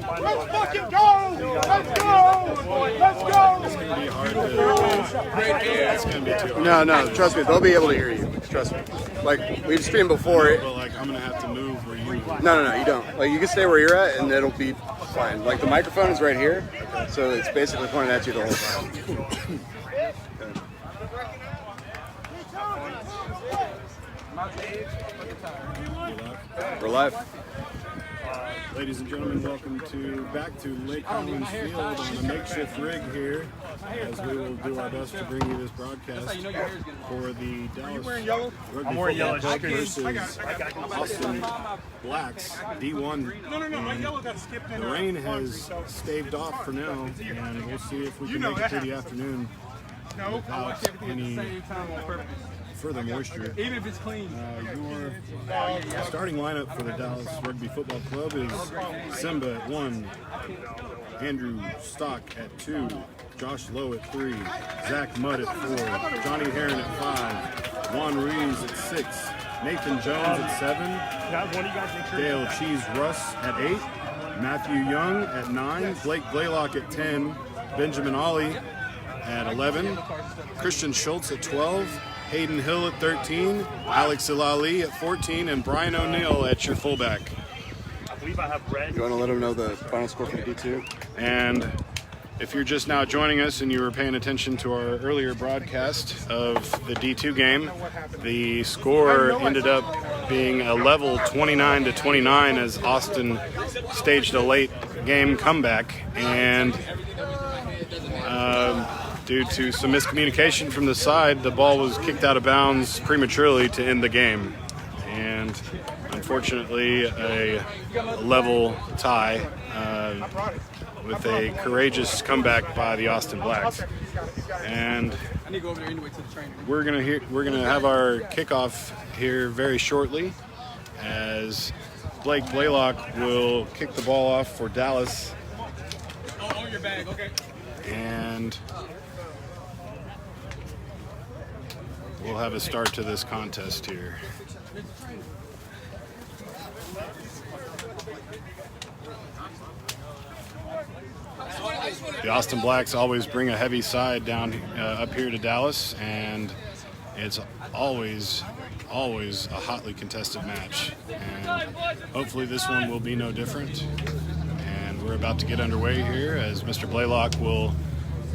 Let's fucking go! Let's go! Let's go! It's going to be hard to... It's going to be too hard. No, trust me, they'll be able to hear you. Trust me. Like, we've streamed before. But, like, I'm going to have to move where you... No, you don't. Like, you can stay where you're at, and it'll be fine. Like, the microphone is right here, so it's basically pointed at you the whole time. We're live. Ladies and gentlemen, welcome back to Lake Highlands Field on a makeshift rig here, as we will do our best to bring you this broadcast for the Dallas Rugby Football Club versus Austin Blacks D1. The rain has staved off for now, and we'll see if we can make it through the afternoon without any further moisture. Even if it's clean. Your starting lineup for the Dallas Rugby Football Club is Simba at 1, Andrew Stock at 2, Josh Lowe at 3, Zach Mudd at 4, Johnny Heron at 5, Juan Ruiz at 6, Nathan Jones at 7, Dale Cheese Russ at 8, Matthew Young at 9, Blake Blaylock at 10, Benjamin Ollie at 11, Christian Schultz at 12, Hayden Hill at 13, Alex Ilali at 14, and Brian O'Neill at your fullback. You want to let them know the final score for the D2? And if you're just now joining us and you were paying attention to our earlier broadcast of the D2 game, the score ended up being a level 29-29 as Austin staged a late game comeback. And due to some miscommunication from the side, the ball was kicked out of bounds prematurely to end the game. And unfortunately, a level tie with a courageous comeback by the Austin Blacks. And we're gonna have our kickoff here very shortly, as Blake Blaylock will kick the ball off for Dallas. Oh, your bag, okay. And we'll have a start to this contest here. The Austin Blacks always bring a heavy side down up here to Dallas, and it's always a hotly contested match. And hopefully this one will be no different. And we're about to get underway here as Mr. Blaylock will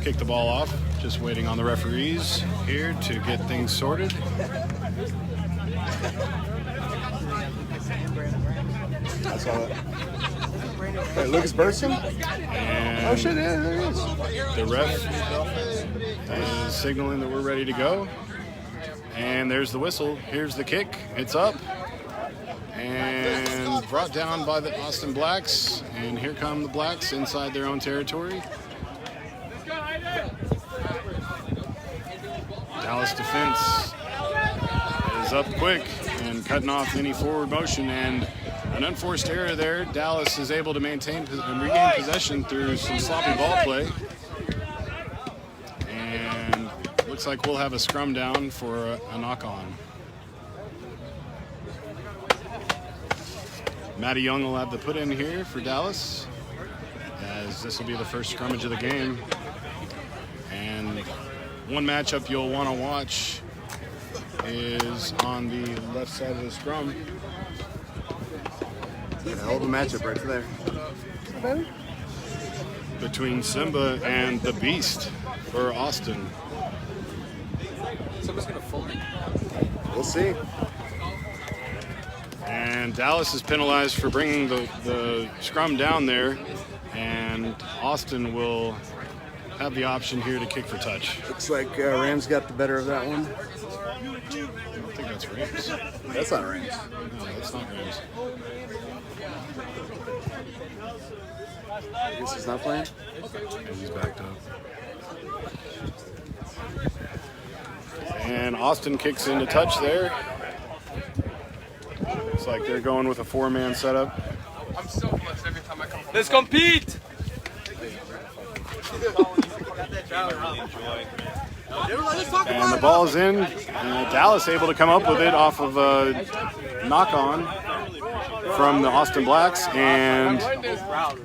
kick the ball off. Just waiting on the referees here to get things sorted. I saw that. Hey, Lucas Burson? And oh shit, yeah, there he is. The ref is signaling that we're ready to go. And there's the whistle. Here's the kick. It's up. And brought down by the Austin Blacks. And here come the Blacks inside their own territory. Dallas defense is up quick and cutting off any forward motion, and an unforced error there. Dallas is able to maintain and regain possession through some sloppy ball play. And looks like we'll have a scrum down for a knock-on. Matty Young will have the put in here for Dallas, as this will be the first scrimmage of the game. And one matchup you'll want to watch is on the left side of the scrum. Yeah, hell of a matchup right there. Between Simba and the Beast for Austin. Somebody's gonna fold it. We'll see. And Dallas is penalized for bringing the scrum down there, and Austin will have the option here to kick for touch. Looks like Rams got the better of that one. I don't think that's Rams. That's not Rams. No, that's not Rams. I guess he's not playing? And he's backed up. And Austin kicks into touch there. Looks like they're going with a 4-man setup. I'm so blessed every time I come home. Let's compete! And the ball's in. Dallas able to come up with it off of a knock-on. from the Austin Blacks, and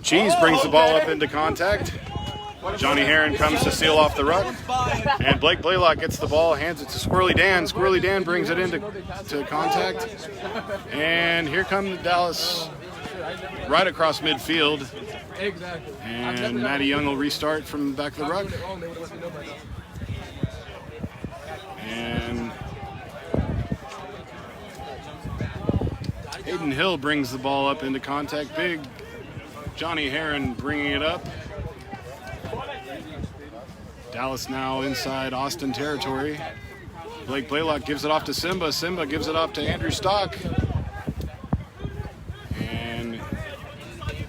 Cheese brings the ball up into contact. Johnny Herron comes to seal off the ruck, and Blake Blaylock gets the ball, hands it to Squirrely Dan. Squirrely Dan brings it into contact, and here come the Dallas right across midfield. And Matty Young will restart from the back of the ruck. And Hayden Hill brings the ball up into contact. Big Johnny Herron bringing it up. Dallas now inside Austin territory. Blake Blaylock gives it off to Simba. Simba gives it off to Andrew Stock. And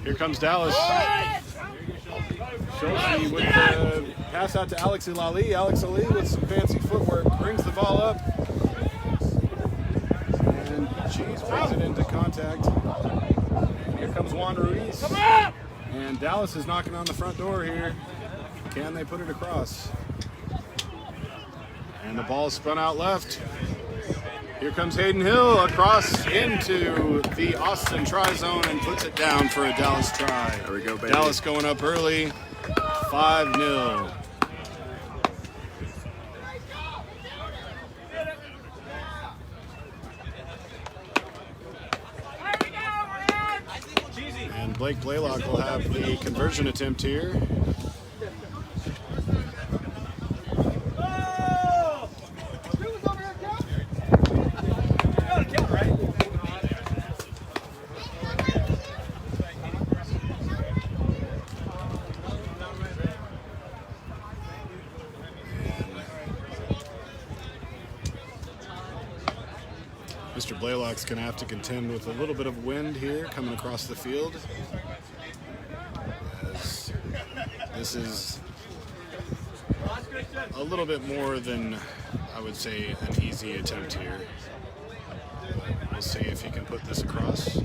here comes Dallas. Schultze with the pass out to Alex Ali. Alex Ali with some fancy footwork brings the ball up. And Cheese brings it into contact. And here comes Juan Ruiz. And Dallas is knocking on the front door here. Can they put it across? And the ball is spun out left. Here comes Hayden Hill across into the Austin try zone and puts it down for a Dallas try. There we go, baby. Dallas going up early, 5-0. And Blake Blaylock will have the conversion attempt here. Mr. Blaylock's going to have to contend with a little bit of wind here coming across the field, as this is a little bit more than, I would say, an easy attempt here. We'll see if he can put this across.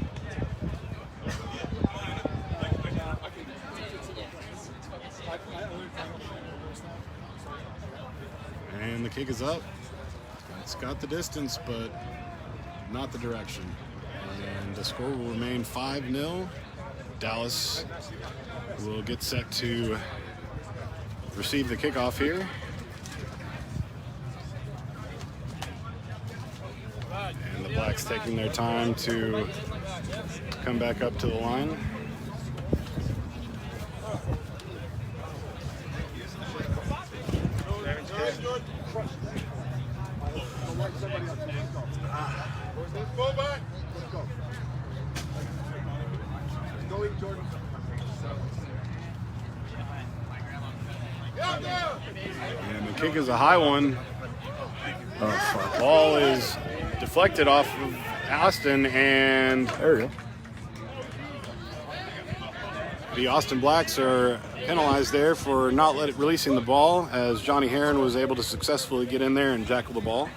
And the kick is up. It's got the distance, but not the direction. And the score will remain 5-0. Dallas will get set to receive the kickoff here. And the Blacks taking their time to come back up to the line. Go back. Let's go. Go in, Jordan. And the kick is a high one. Ball is deflected off of Austin, and There we go. the Austin Blacks are penalized there for not releasing the ball, as Johnny Herron was able to successfully get in there and jackal the ball.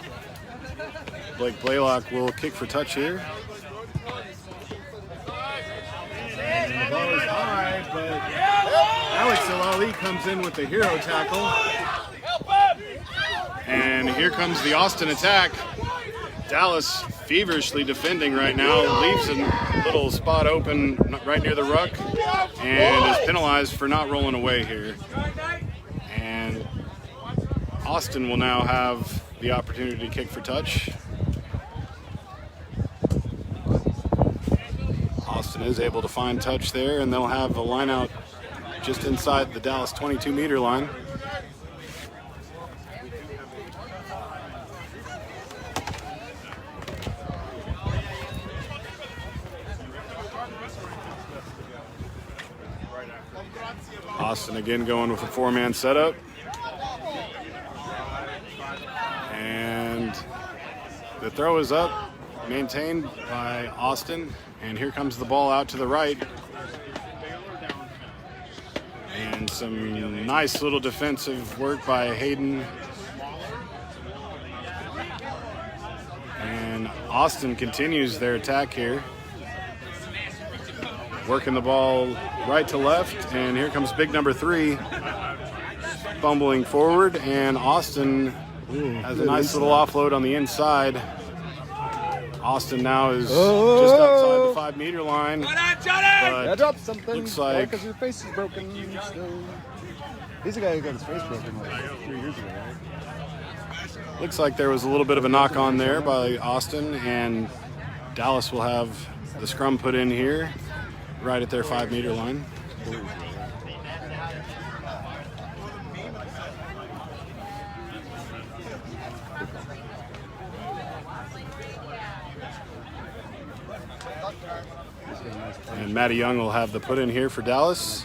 Blake Blaylock will kick for touch here. And the ball is high, but Alex Ali comes in with the hero tackle. And here comes the Austin attack. Dallas feverishly defending right now, leaves a little spot open right near the ruck, and is penalized for not rolling away here. And Austin will now have the opportunity to kick for touch. Austin is able to find touch there, and they'll have a line out just inside the Dallas 22-meter line. Austin again going with a four-man setup. And the throw is up, maintained by Austin. And here comes the ball out to the right. And some nice little defensive work by Hayden. And Austin continues their attack here. Working the ball right to left. And here comes big number 3 fumbling forward. And Austin has a nice little offload on the inside. Austin now is just outside the 5 meter line. I dropped something. Looks like because your face is broken. He's the guy who got his face broken like 3 years ago, right? looks like there was a little bit of a knock on there by Austin, and Dallas will have the scrum put in here right at their 5 meter line. And Matty Young will have the put in here for Dallas.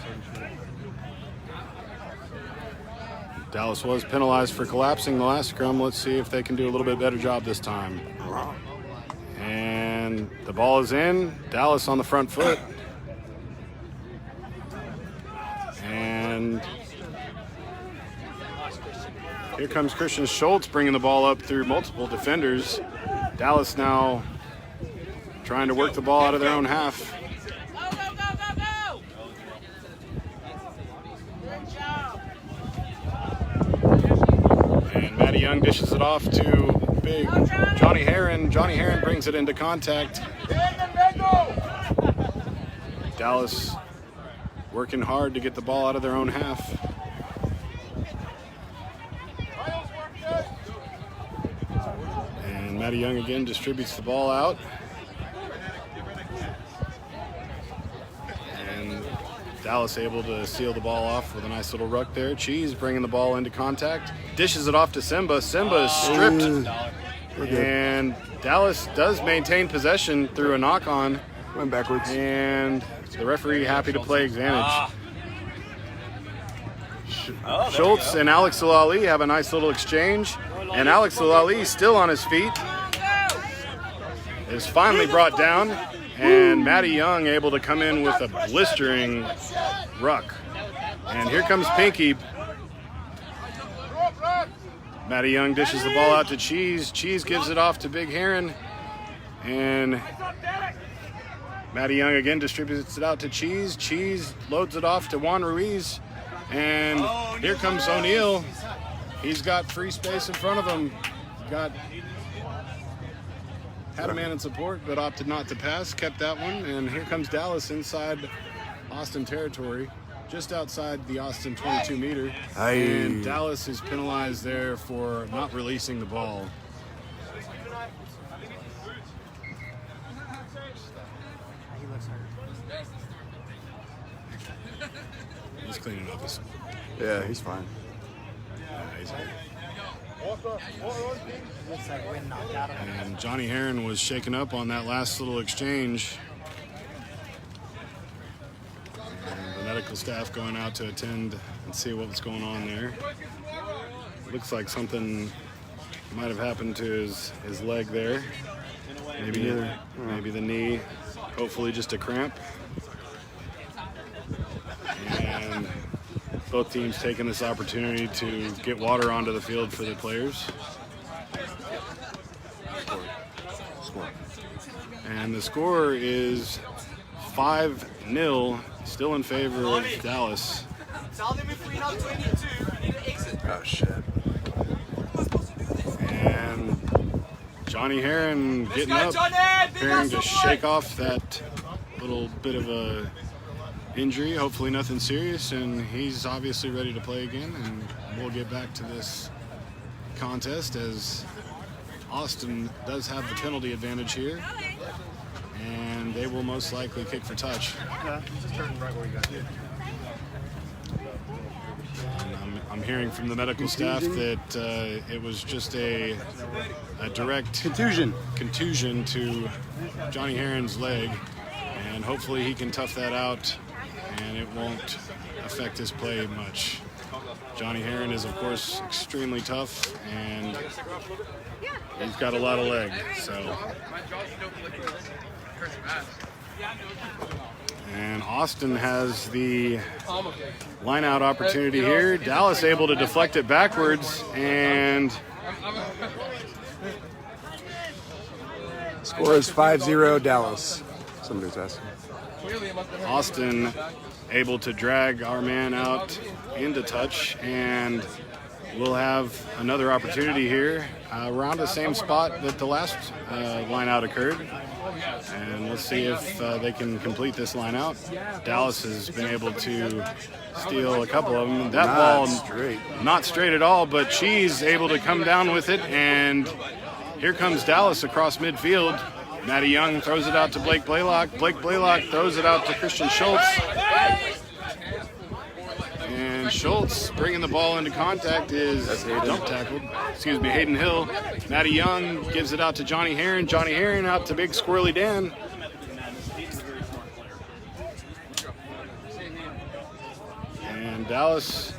Dallas was penalized for collapsing the last scrum. Let's see if they can do a little bit better job this time. And the ball is in. Dallas on the front foot. And here comes Christian Schultz bringing the ball up through multiple defenders. Dallas now trying to work the ball out of their own half. And Matty Young dishes it off to big Johnny Herron. Johnny Herron brings it into contact. Dallas working hard to get the ball out of their own half. And Matty Young again distributes the ball out. And Dallas able to seal the ball off with a nice little ruck there. Cheese bringing the ball into contact. Dishes it off to Simba. Simba is stripped. And Dallas does maintain possession through a knock-on. Went backwards. And the referee happy to play advantage. Schultz and Alex Alali have a nice little exchange. And Alex Alali, still on his feet, is finally brought down. And Matty Young able to come in with a blistering ruck. And here comes Pinky. Matty Young dishes the ball out to Cheese. Cheese gives it off to Big Heron. And Matty Young again distributes it out to Cheese. Cheese loads it off to Juan Ruiz. And here comes O'Neal. He's got free space in front of him. Had a man in support, but opted not to pass, kept that one. And here comes Dallas inside Austin territory, just outside the Austin 22 meter. And Dallas is penalized there for not releasing the ball. He's cleaning up his. Yeah, he's fine. And Johnny Herron was shaken up on that last little exchange. And the medical staff going out to attend and see what was going on there. Looks like something might have happened to his leg there. Maybe the knee. Hopefully just a cramp. And both teams taking this opportunity to get water onto the field for the players. And the score is 5-0, still in favor of Dallas. Tell them if we're not 22, we need to exit. Oh, shit. And Johnny Herron getting up, preparing to shake off that little bit of a injury, hopefully nothing serious, and he's obviously ready to play again. And we'll get back to this contest as Austin does have the penalty advantage here, and they will most likely kick for touch. Just turn right where you got it. And I'm hearing from the medical staff that it was just a direct contusion to Johnny Herron's leg, and hopefully he can tough that out and it won't affect his play much. Johnny Herron is, of course, extremely tough, and he's got a lot of leg, so. And Austin has the line-out opportunity here. Dallas able to deflect it backwards, and score is 5-0 Dallas. Somebody's asking. Austin able to drag our man out into touch, and we'll have another opportunity here around the same spot that the last line out occurred. And we'll see if they can complete this line out. Dallas has been able to steal a couple of them. That ball, not straight at all, but she's able to come down with it. And here comes Dallas across midfield. Maddie Young throws it out to Blake Blaylock. Blake Blaylock throws it out to Christian Schultz. And Schultz bringing the ball into contact is jump tackled. Excuse me, Hayden Hill. Maddie Young gives it out to Johnny Herron. Johnny Herron out to Big Squirrely Dan. And Dallas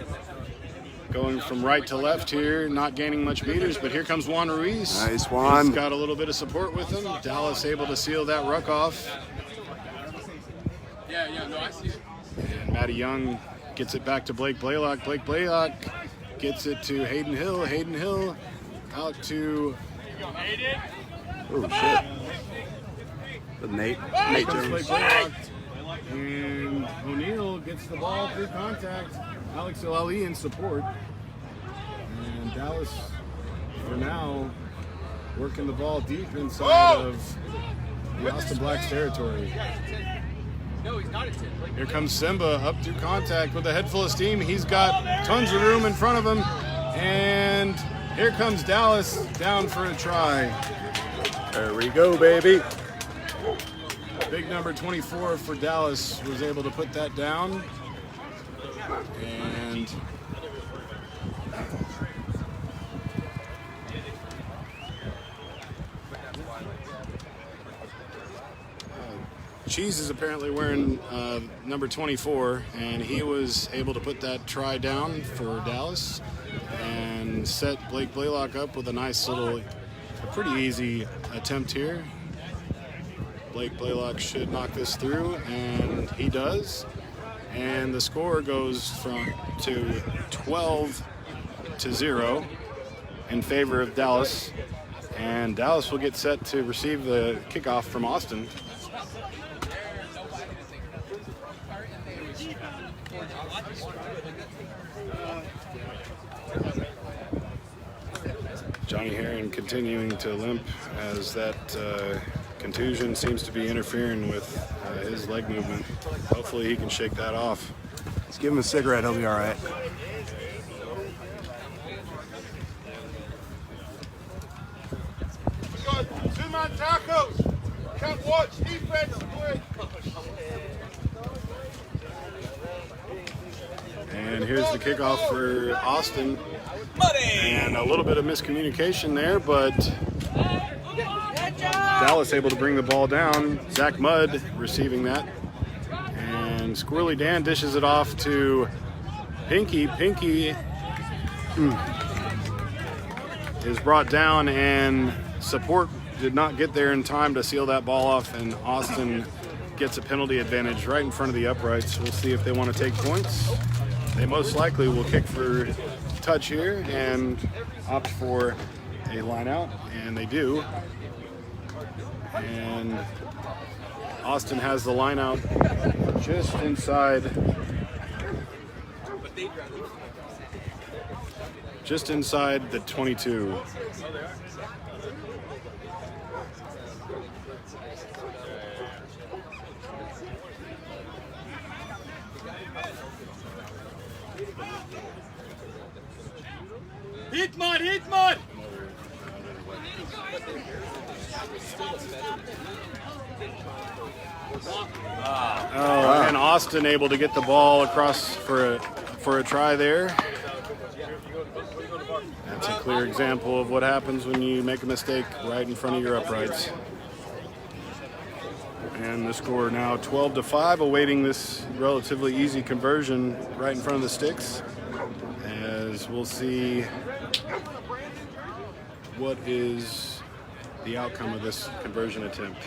going from right to left here, not gaining much meters, but here comes Juan Ruiz. Nice, Juan. He's got a little bit of support with him. Dallas able to seal that ruck off. No, I see it. And Maddie Young gets it back to Blake Blaylock. Blake Blaylock gets it to Hayden Hill. Hayden Hill out to... Oh, shit. Nate Jones. Blake Blaylock. And O'Neal gets the ball through contact. Alex El-Ali in support. And Dallas, for now, working the ball deep inside of the Austin Blacks territory. No, he's not a 10. Here comes Simba up through contact with a head full of steam. He's got tons of room in front of him. And here comes Dallas down for a try. There we go, baby. Big number 24 for Dallas was able to put that down. And Cheese is apparently wearing number 24, and he was able to put that try down for Dallas and set Blake Blaylock up with a nice little, a pretty easy attempt here. Blake Blaylock should knock this through, and he does. And the score goes to 12-0 in favor of Dallas. And Dallas will get set to receive the kickoff from Austin. Johnny Herron continuing to limp as that contusion seems to be interfering with his leg movement. Hopefully he can shake that off. Let's give him a cigarette, he'll be all right. We got two-man tackles. Can't watch defense. And here's the kickoff for Austin. And a little bit of miscommunication there, but Dallas able to bring the ball down. Zach Mudd receiving that. And Squirrely Dan dishes it off to Pinky. Pinky is brought down, and support did not get there in time to seal that ball off, and Austin gets a penalty advantage right in front of the uprights. We'll see if they want to take points. They most likely will kick for touch here and opt for a line out, and they do. And Austin has the line out just inside the 22. Hit mud! Oh, and Austin able to get the ball across for a try there. That's a clear example of what happens when you make a mistake right in front of your uprights. And the score now 12-5, awaiting this relatively easy conversion right in front of the sticks. As we'll see what is the outcome of this conversion attempt.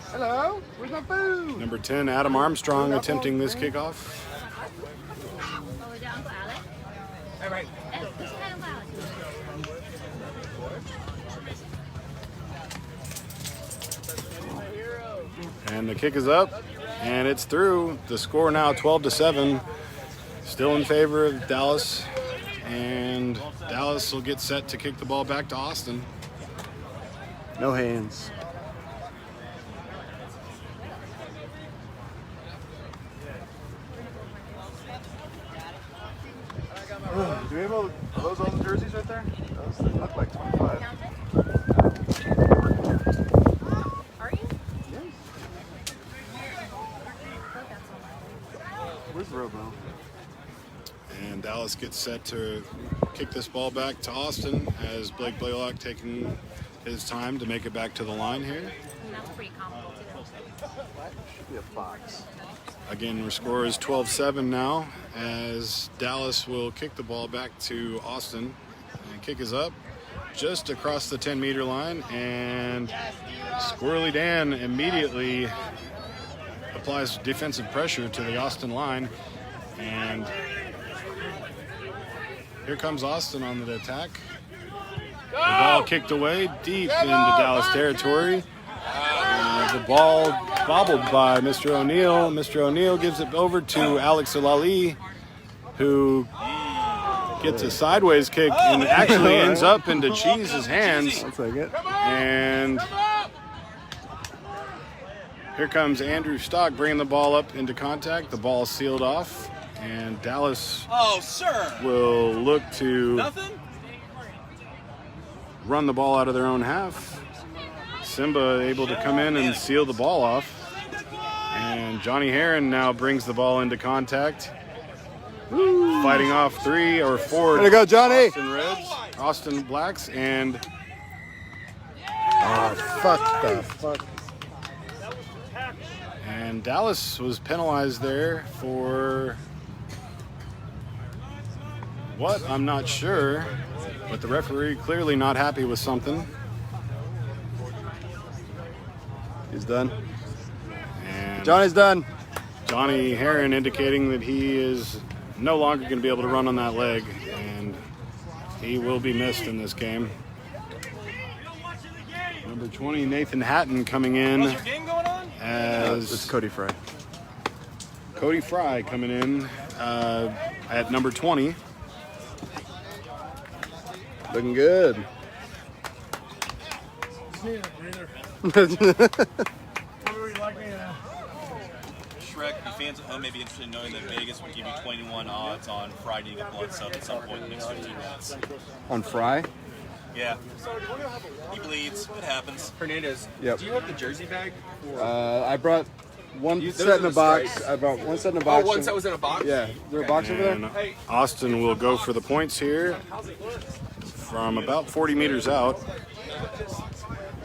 Hello, where's my food? Number 10, Adam Armstrong attempting this kickoff. All right. And the kick is up, and it's through. The score now 12-7. Still in favor of Dallas, and Dallas will get set to kick the ball back to Austin. No hands. Do we have all those all the jerseys right there? Those look like 25. Are you? Yes. Where's Robo? And Dallas gets set to kick this ball back to Austin as Blake Blaylock taking his time to make it back to the line here. And that's pretty comical too. Should be a fox. Again, our score is 12-7 now as Dallas will kick the ball back to Austin. And kick is up just across the 10-meter line, and Squirrely Dan immediately applies defensive pressure to the Austin line, and here comes Austin on the attack. The ball kicked away deep into Dallas territory. The ball bobbled by Mr. O'Neill. Mr. O'Neill gives it over to Alex Alali, who gets a sideways kick and actually ends up into Cheese's hands. I'll take it. And here comes Andrew Stock bringing the ball up into contact. The ball is sealed off, and Dallas will look to run the ball out of their own half. Simba able to come in and seal the ball off. And Johnny Herron now brings the ball into contact. Fighting off 3 or 4 Way to go, Johnny! Austin Reds, Austin Blacks, and Fuck. And Dallas was penalized there for what? I'm not sure. But the referee clearly not happy with something. He's done. And Johnny's done. Johnny Herron indicating that he is no longer going to be able to run on that leg, and he will be missed in this game. Number 20, Nathan Hatton coming in as It's Cody Fry. Cody Fry coming in at number 20. Looking good. Shrek, the fans at home may be interested in knowing that Vegas would give you 21 odds on Friday to get blood sub at some point in the next 15 minutes. On Fry? Yeah. He bleeds. It happens. Hernandez, Yep. do you have the jersey bag? I brought one Those set are in a the box. stripes. I brought one set in a Oh, box. once that was in a box? Yeah. Is there a box over And there? Austin will go for the points here from about 40 meters out.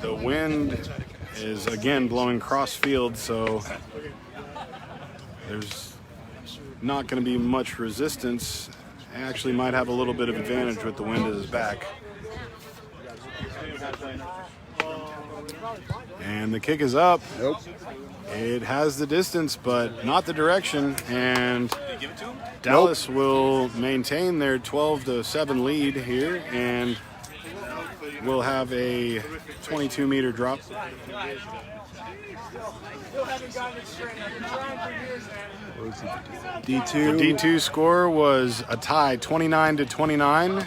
The wind is again blowing cross field, so there's not going to be much resistance. Actually might have a little bit of advantage with the wind at his back. And the kick is up. Nope. It has the distance, but not the direction. And Did you give it to him? Dallas will maintain their 12-7 lead here, and will have a 22-meter drop. D2. The D2 score was a tie, 29-29.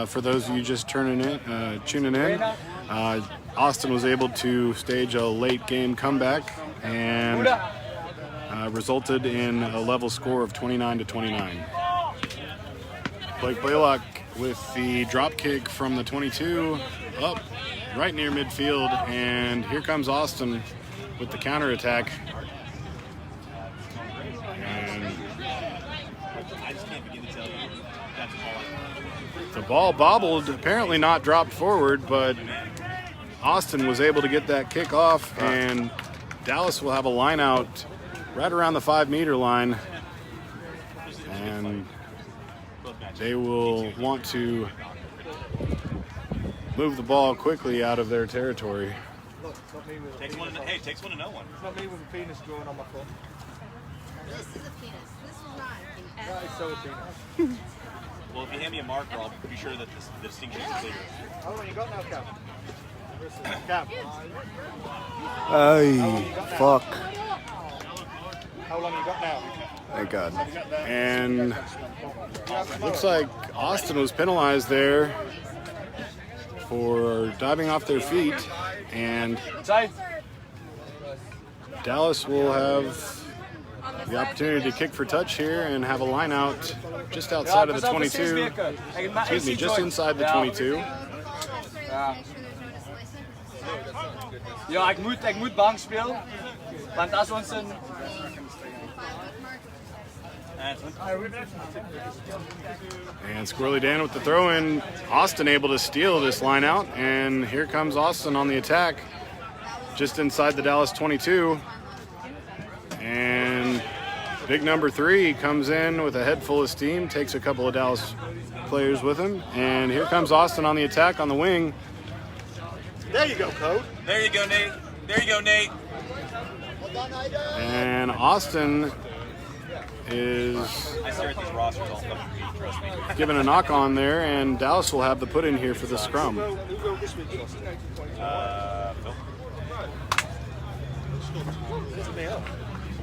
For those of you just tuning in, Austin was able to stage a late game comeback and resulted in a level score of 29-29. Blake Blaylock with the drop kick from the 22 up right near midfield, and here comes Austin with the counterattack. And I just can't begin to tell you. That's all. the ball bobbled, apparently not dropped forward, but Austin was able to get that kick off, and Dallas will have a line out right around the 5-meter line, and they will want to move the ball quickly out of their territory. Takes one to know one. It's not me with a penis growing on my foot. This is a penis. This is not a penis. That is so a penis. Well, if you hand me a marker, I'll be sure that the distinction is clear. How long you got now, Cap? Cap, Ay, fuck. how long you got now? Thank God. And looks like Austin was penalized there for diving off their feet, and Dallas will have the opportunity to kick for touch here and have a line out just outside of the 22. Excuse me, just inside the 22. Ja, ik moet bang spelen, want als ons een... And Squirrely Dan with the throw in. Austin able to steal this line out, and here comes Austin on the attack just inside the Dallas 22. And big number 3 comes in with a head full of steam, takes a couple of Dallas players with him, and here comes Austin on the attack on the wing. There you go, Code. There you go, Nate. There you go, Nate. And Austin is I stare at these rosters all fucking week, trust me. given a knock on there, and Dallas will have the put in here for the scrum. Phil?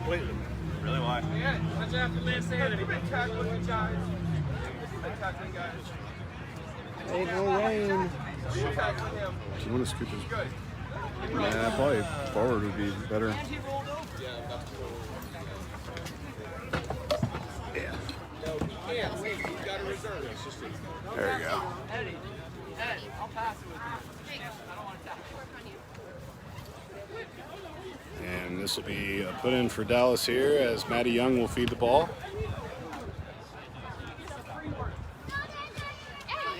Really, why? Ain't no rain. Do you want to scoop his? Yeah, probably forward would be better. Yeah. There you go. And this will be a put in for Dallas here as Matty Young will feed the ball.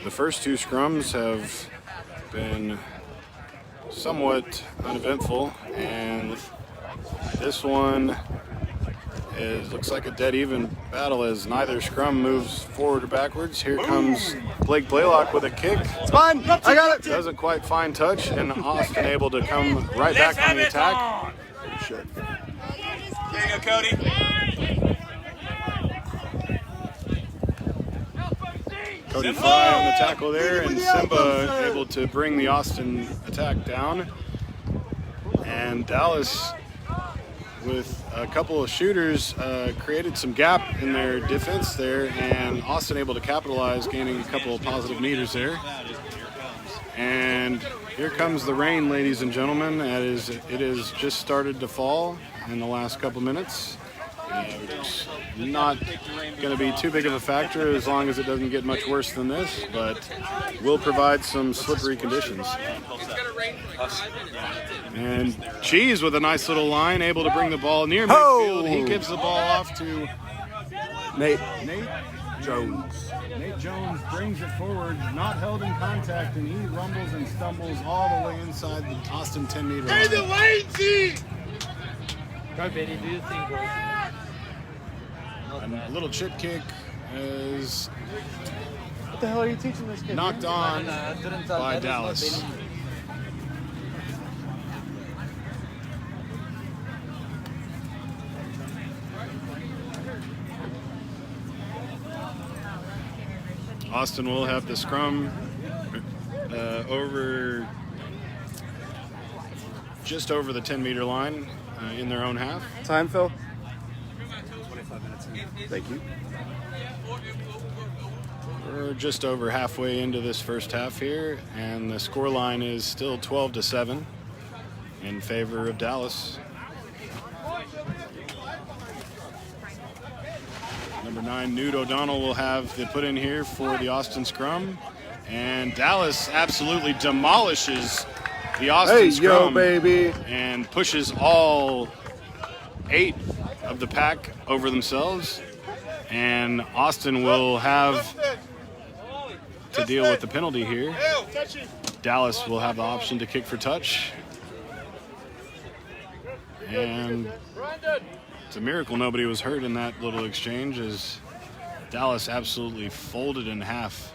The first 2 scrums have been somewhat uneventful, and this one looks like a dead even battle as neither scrum moves forward or backwards. Here comes Blake Blaylock with a kick. It's mine. I got it. Doesn't quite find touch, and Austin able to come right back on the attack. Shit. There you go, Cody. Cody Fry on the tackle there, and Simba able to bring the Austin attack down. And Dallas, with a couple of shooters, created some gap in their defense there, and Austin able to capitalize, gaining a couple of positive meters there. And here comes the rain, ladies and gentlemen. It has just started to fall in the last couple minutes. It's not going to be too big of a factor as long as it doesn't get much worse than this, but will provide some slippery conditions. And Cheese with a nice little line, able to bring the ball near midfield. He gives the ball off to Nate Jones. Nate Jones brings it forward, not held in contact, and he rumbles and stumbles all the way inside the Austin 10-meter line. the lane, G! Go, Benny, do your thing, bro. A little chip kick is What the hell are you teaching this kid? knocked on by Dallas. Austin will have the scrum just over the 10-meter line in their own half. Time, Phil? 25 minutes in. Thank you. We're just over halfway into this first half here, and the score line is still 12-7 in favor of Dallas. Number 9, Newt O'Donnell will have the put in here for the Austin scrum, and Dallas absolutely demolishes the Austin scrum, baby, and pushes all 8 of the pack over themselves, and Austin will have to deal with the penalty here. Dallas will have the option to kick for touch, and it's a miracle nobody was hurt in that little exchange, as Dallas absolutely folded in half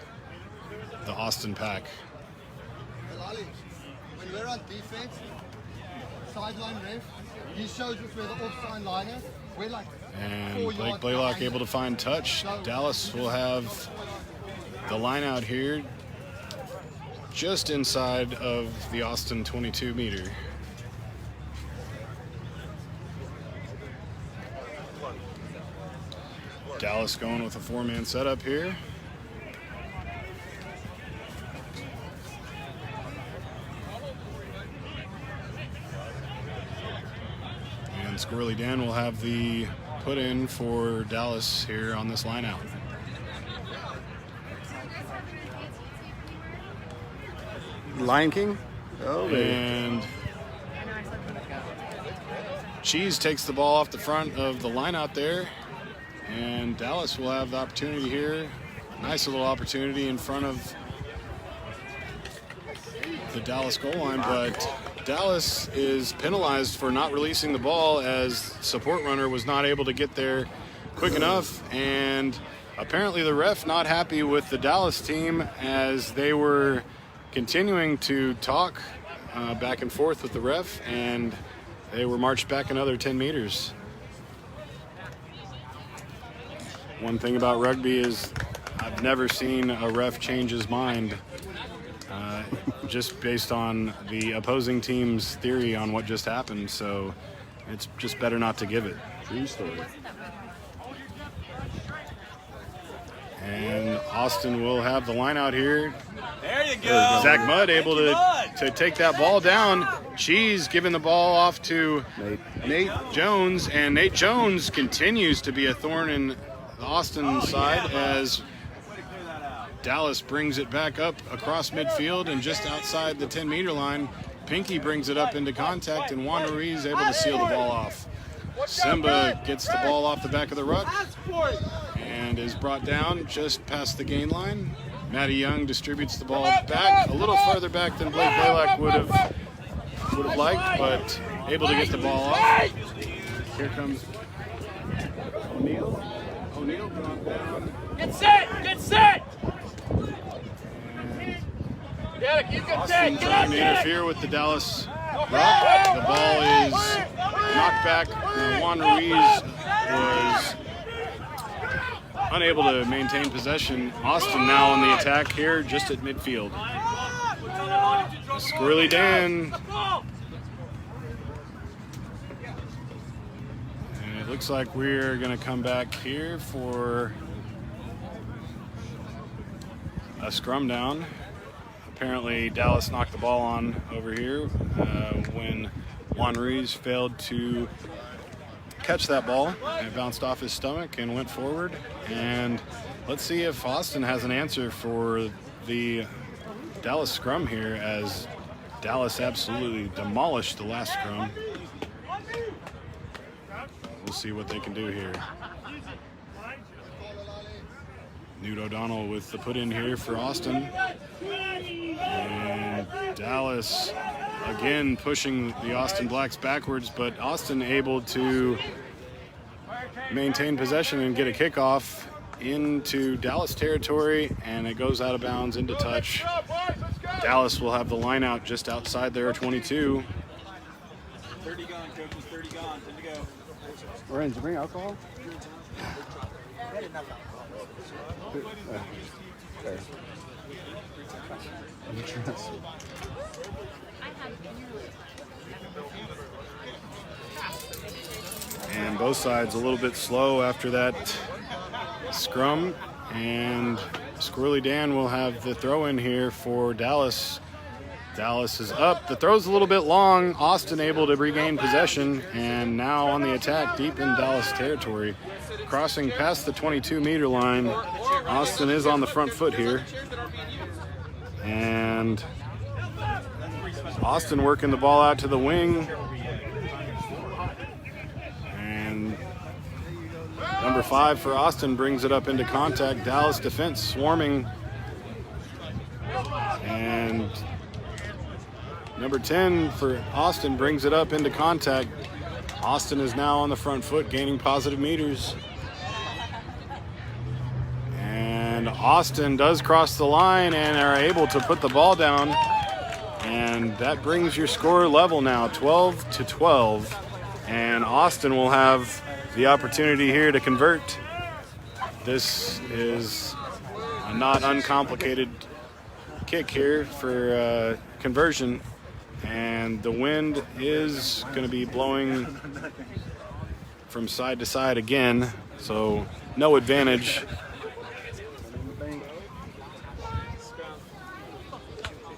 the Austin pack. When we're on defense, sideline ref, he shows us where the offside line is. We're like And Blake Blaylock able to find touch. Dallas will have the line out here just inside of the Austin 22 meter. Dallas going with a 4-man setup here. And Squirrely Dan will have the put in for Dallas here on this line out. Lion King? Oh, And Cheese takes the ball off the front of the line out there. And Dallas will have the opportunity here. Nice little opportunity in front of the Dallas goal line, but Dallas is penalized for not releasing the ball as support runner was not able to get there quick enough. And apparently the ref not happy with the Dallas team as they were continuing to talk back and forth with the ref, and they were marched back another 10 meters. One thing about rugby is I've never seen a ref change his mind just based on the opposing team's theory on what just happened, so it's just better not to give it. true story. And Austin will have the line out here. There you go. Zach Mudd able to take that ball down. Cheese giving the ball off to Nate Jones, and Nate Jones continues to be a thorn in the Austin side as Dallas brings it back up across midfield and just outside the 10-meter line. Pinky brings it up into contact, and Juan Ruiz able to seal the ball off. Simba gets the ball off the back of the ruck and is brought down just past the gain line. Matty Young distributes the ball back, a little farther back than Blake Blaylock would have liked, but able to get the ball off. Here comes O'Neal. O'Neal brought down. Get set! Get set! Yeah, you can Austin take. Get trying up, to Jack. interfere with the Dallas ruck. The ball is knocked back. Juan Ruiz was unable to maintain possession. Austin now on the attack here, just at midfield. Squirrely Dan. And it looks like we're going to come back here for a scrum down. Apparently Dallas knocked the ball on over here when Juan Ruiz failed to catch that ball. It bounced off his stomach and went forward. And let's see if Austin has an answer for the Dallas scrum here, as Dallas absolutely demolished the last scrum. We'll see what they can do here. Newt O'Donnell with the put in here for Austin. And Dallas again pushing the Austin Blacks backwards, but Austin able to maintain possession and get a kickoff into Dallas territory, and it goes out of bounds into touch. Dallas will have the line out just outside their 22. 30 gone, coaches, 30 gone, 10 to go. Ryan, did you bring alcohol? There. And both sides a little bit slow after that scrum, and Squirrely Dan will have the throw in here for Dallas. Dallas is up. The throw's a little bit long. Austin able to regain possession, and now on the attack deep in Dallas territory. Crossing past the 22-meter line. Austin is on the front foot here. And Austin working the ball out to the wing. And number 5 for Austin brings it up into contact. Dallas defense swarming. And number 10 for Austin brings it up into contact. Austin is now on the front foot, gaining positive meters. And Austin does cross the line and are able to put the ball down. And that brings your score level now, 12-12. And Austin will have the opportunity here to convert. This is a not uncomplicated kick here for conversion. And the wind is going to be blowing from side to side again, so no advantage.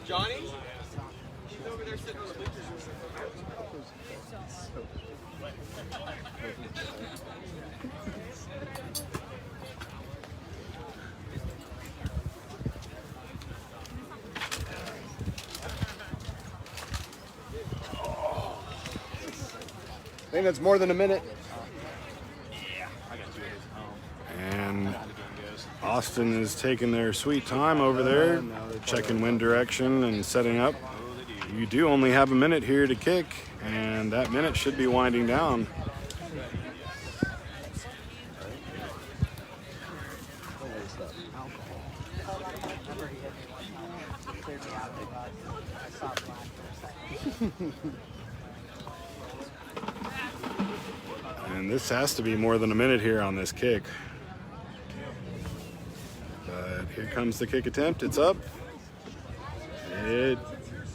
Johnny? She's over there sitting on the bleachers. I think that's more than a minute. And Austin is taking their sweet time over there, checking wind direction and setting up. You do only have a minute here to kick, and that minute should be winding down. And this has to be more than a minute here on this kick. But here comes the kick attempt. It's up. It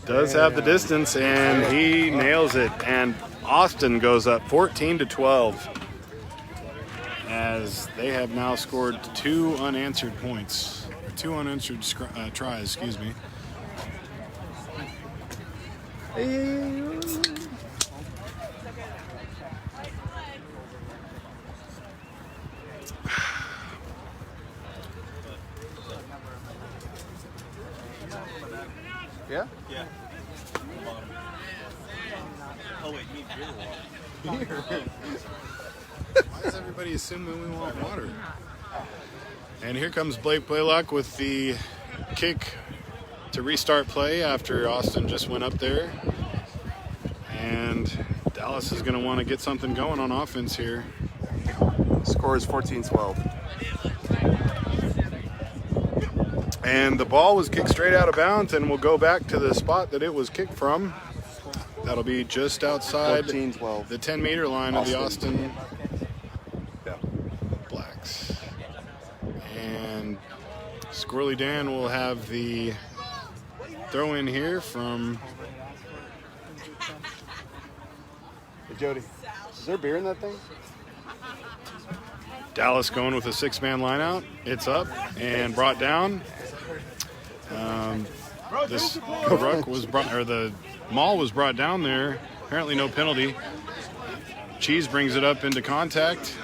does have the distance, and he nails it. And Austin goes up 14-12 as they have now scored 2 unanswered points. 2 unanswered tries, excuse me. Yeah? Yeah. Oh wait, you need beer or water? Why is everybody assuming we want water? And here comes Blake Blaylock with the kick to restart play after Austin just went up there. And Dallas is going to want to get something going on offense here. Score is 14-12. And the ball was kicked straight out of bounds and will go back to the spot that it was kicked from. That'll be just outside 14-12. the 10-meter line of the Austin Blacks. And Squirrely Dan will have the throw in here from... Hey, Jody, is there beer in that thing? Dallas going with a 6-man lineout. It's up and brought down. The maul was brought down there. Apparently no penalty. Cheese brings it up into contact.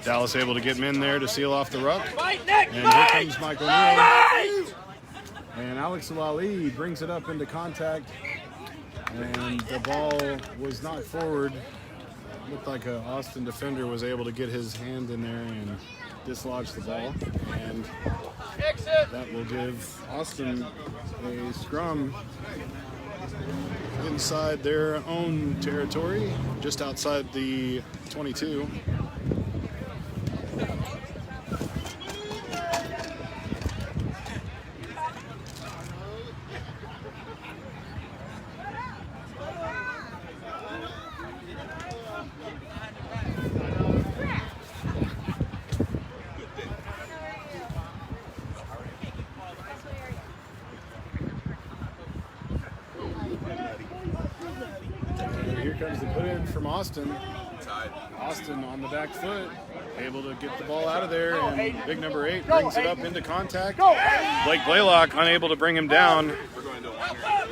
Dallas able to get him in there to seal off the ruck. And here comes Mike O'Neill. And Alex Alali brings it up into contact. And the ball was knocked forward. Looked like an Austin defender was able to get his hand in there and dislodge the ball. And that will give Austin a scrum inside their own territory, just outside the 22. Comes the put in from Austin. Austin on the back foot, able to get the ball out of there, and big number 8 brings it up into contact. Blake Blaylock unable to bring him down.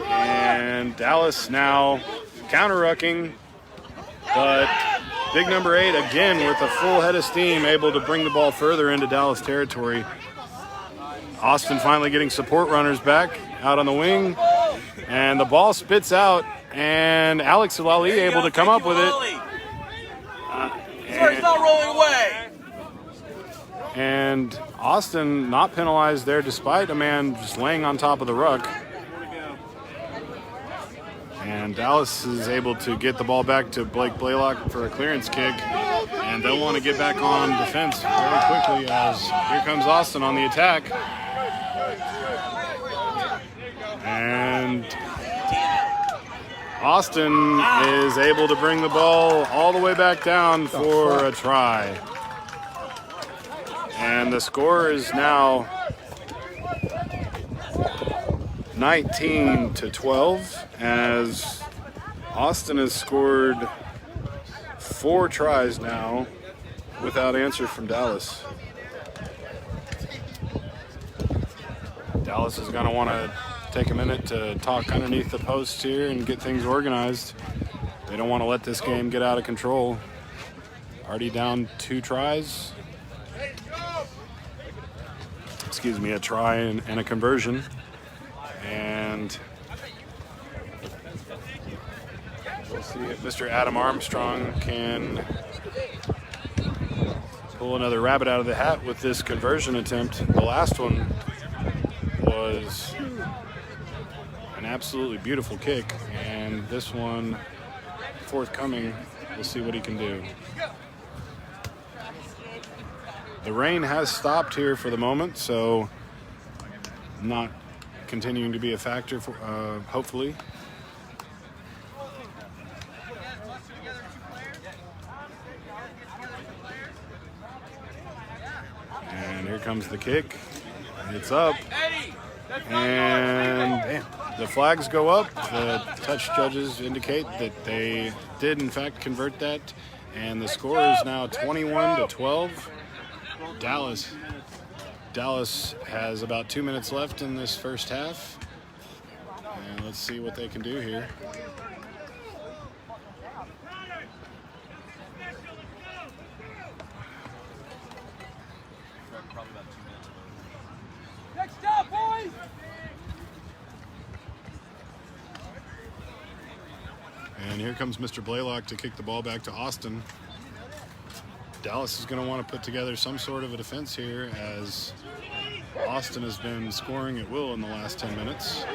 And Dallas now counter-rucking, but big number 8 again with a full head of steam, able to bring the ball further into Dallas territory. Austin finally getting support runners back out on the wing, and the ball spits out. And Alex Alali able to come up with it. It's not rolling away. And Austin not penalized there despite a man just laying on top of the ruck. And Dallas is able to get the ball back to Blake Blaylock for a clearance kick. And they'll want to get back on defense very quickly as here comes Austin on the attack. And Austin is able to bring the ball all the way back down for a try. And the score is now 19-12 as Austin has scored 4 tries now without answer from Dallas. Dallas is going to want to take a minute to talk underneath the posts here and get things organized. They don't want to let this game get out of control. Already down 2 tries. Excuse me, a try and a conversion. And we'll see if Mr. Adam Armstrong can pull another rabbit out of the hat with this conversion attempt. The last one was an absolutely beautiful kick, and this one forthcoming. We'll see what he can do. The rain has stopped here for the moment, so not continuing to be a factor for hopefully. And here comes the kick. It's up. And the flags go up. The touch judges indicate that they did in fact convert that, and the score is now 21-12. Dallas has about 2 minutes left in this first half, and let's see what they can do here. Next up, boys! And here comes Mr. Blaylock to kick the ball back to Austin. Dallas is going to want to put together some sort of a defense here, as Austin has been scoring at will in the last 10 minutes.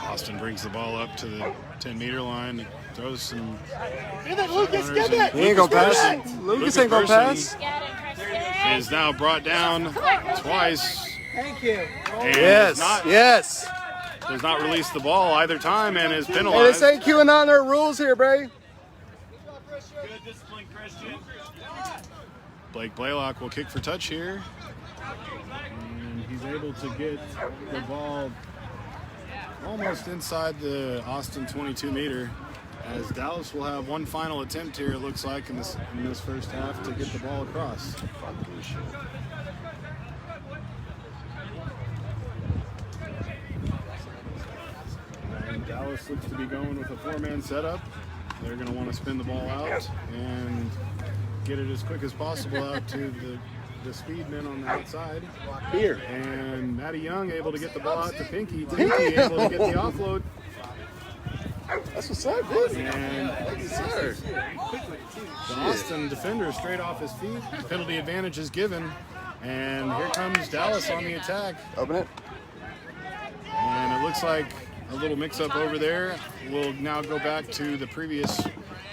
Austin brings the ball up to the 10-meter line, throws some. Get it, Lucas, get it! He ain't gonna pass. Lucas ain't gonna pass. Is now brought down twice. Thank you. And Yes. does not release the ball either time and is Hey, penalized. this ain't queuing on their rules here, Bray. Good discipline, Christian. Blake Blaylock will kick for touch here. And he's able to get the ball almost inside the Austin 22-meter, as Dallas will have one final attempt here, it looks like, in this first half to get the ball across. And Dallas looks to be going with a 4-man setup. They're going to want to spin the ball out and get it as quick as possible out to the speed men on the outside. Here. And Matty Young able to get the ball out to Pinky. Pinky able to get the offload. That's what's up, dude. And Yes, sir. the Austin defender straight off his feet. Penalty advantage is given. And here comes Dallas on the attack. Open it. And it looks like a little mix-up over there. We'll now go back to the previous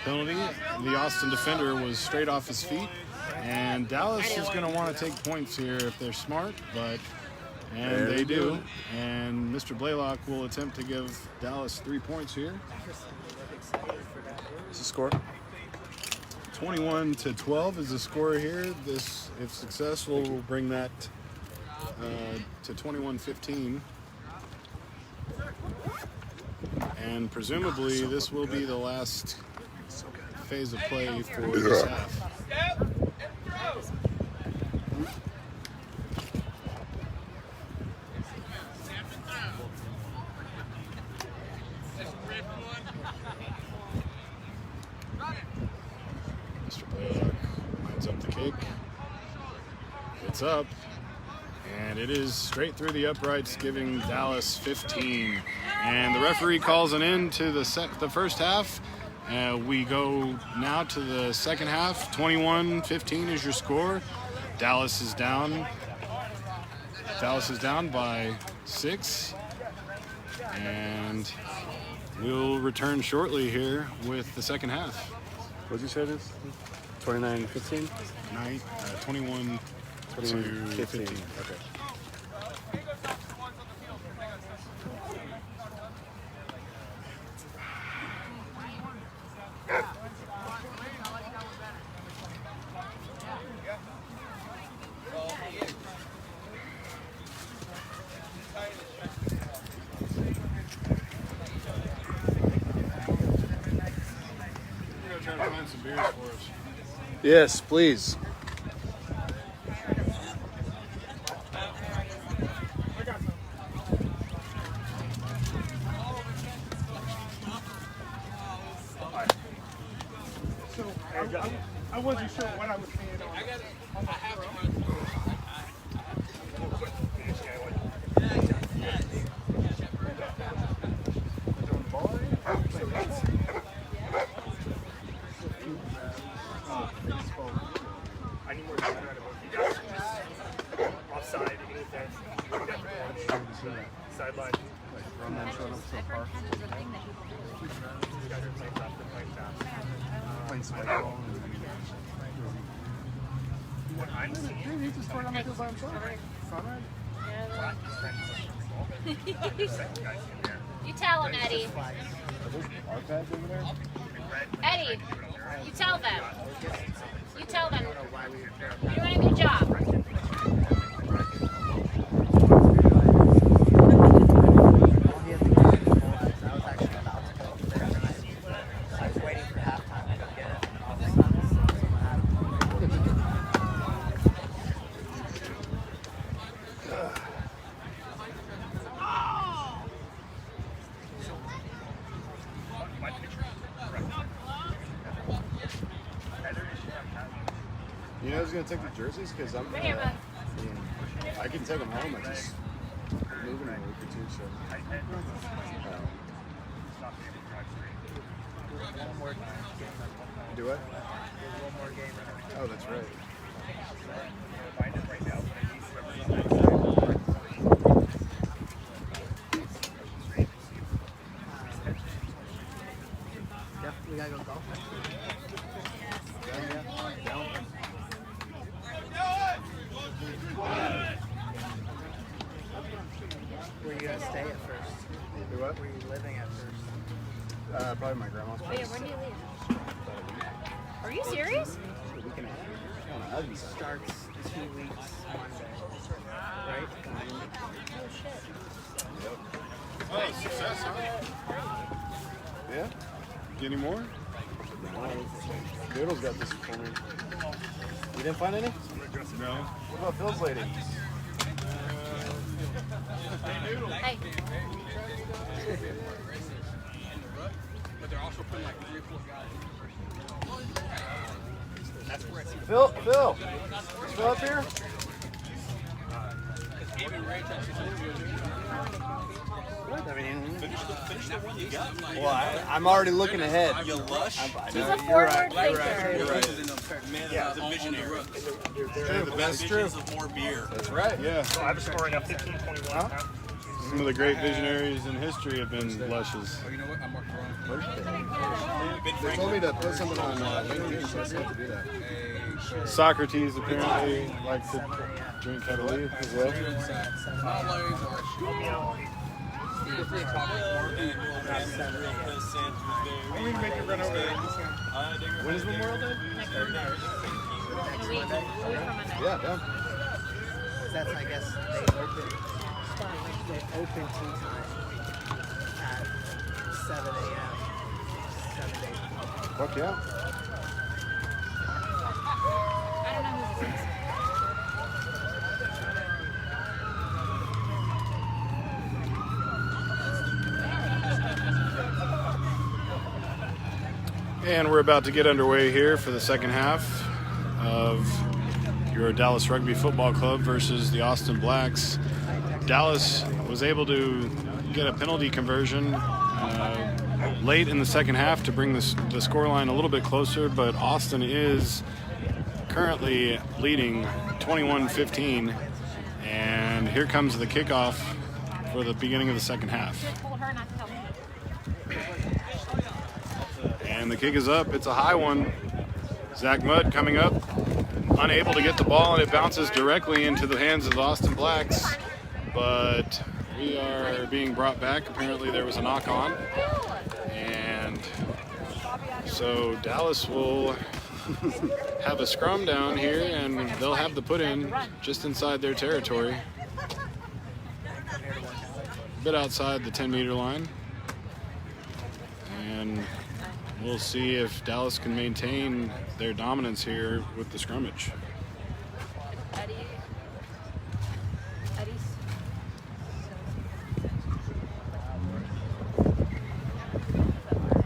penalty. The Austin defender was straight off his feet. And Dallas is going to want to take points here if they're smart, and they do. And Mr. Blaylock will attempt to give Dallas 3 points here. What's the score? 21-12 is the score here. This, if successful, will bring that to 21-15. And presumably this will be the last phase of play for this half. Mr. Blaylock lines up the kick. It's up. And it is straight through the uprights, giving Dallas 15. And the referee calls an end to the first half. We go now to the second half. 21-15 is your score. Dallas is down. Dallas is down by 6. And we'll return shortly here with the second half. What'd you say it is? 29-15? 21 to 15. Okay. beers for us. Yes, please. So I wasn't sure what I was saying on. I need more data out of both you guys. Offside, defense, sideline. I've heard catches a thing that These guys are playing fast, they're playing fast. What I'm seeing. He just scored on the field by himself. You tell him, Eddie. Eddie, you tell them. You tell them. You're doing a good job. You know who's gonna take the jerseys? Because I'm. Right here, bud. I can take them home. I just moving in a week or two. So. Do what? Oh, that's right. We gotta go golf. Where are you gonna stay at first? Do what? Where are you living at first? Probably my grandma's place. Wait, when do you leave? Are you serious? A week and a half. Starts 2 weeks Monday. Right? Oh, success, huh? Yeah. Get any more? Doodle's got this for me. You didn't find any? No. What about Phil's lady? Hey. But they're also putting like 3 or 4 guys. Phil? Is Phil up here? Finish the one you got. Well, I'm already looking ahead. You lush. He's a forward thinker. You're right. Man, the visionary. The best Visions of more beer. That's right. Yeah. So I was scoring up 15-21. Some of the great visionaries in history have been lushes. Oh, you know what? I'm marking wrong. They told me to put something on LinkedIn, so I said to do that. Socrates apparently likes to drink heavily as well. When is Memorial Day? Next Monday. In a week from Monday. Yeah, yeah. That's, I guess, they open tea time at 7 a.m. 7 days. Fuck yeah. I don't know who this is. And we're about to get underway here for the second half of your Dallas Rugby Football Club versus the Austin Blacks. Dallas was able to get a penalty conversion late in the second half to bring the scoreline a little bit closer, but Austin is currently leading 21-15, and here comes the kickoff for the beginning of the second half. Told her not to tell me. And the kick is up. It's a high one. Zach Mudd coming up, unable to get the ball, and it bounces directly into the hands of the Austin Blacks. But we are being brought back. Apparently there was a knock on. And so Dallas will have a scrum down here, and they'll have the put in just inside their territory. A bit outside the 10-meter line. And we'll see if Dallas can maintain their dominance here with the scrummage.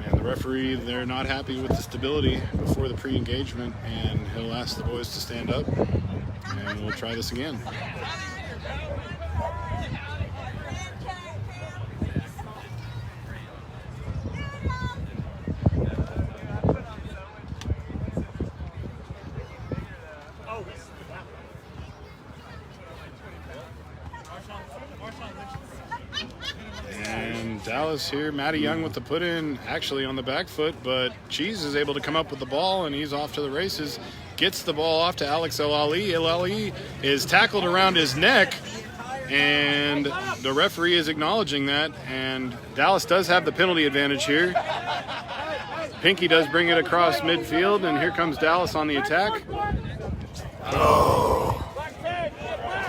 And the referee, they're not happy with the stability before the pre-engagement, and he'll ask the boys to stand up, and we'll try this again. And Dallas here, Matty Young with the put in, actually on the back foot, but Cheese is able to come up with the ball, and he's off to the races. Gets the ball off to Alex El Ali. El Ali is tackled around his neck, and the referee is acknowledging that, and Dallas does have the penalty advantage here. Pinky does bring it across midfield, and here comes Dallas on the attack. Oh.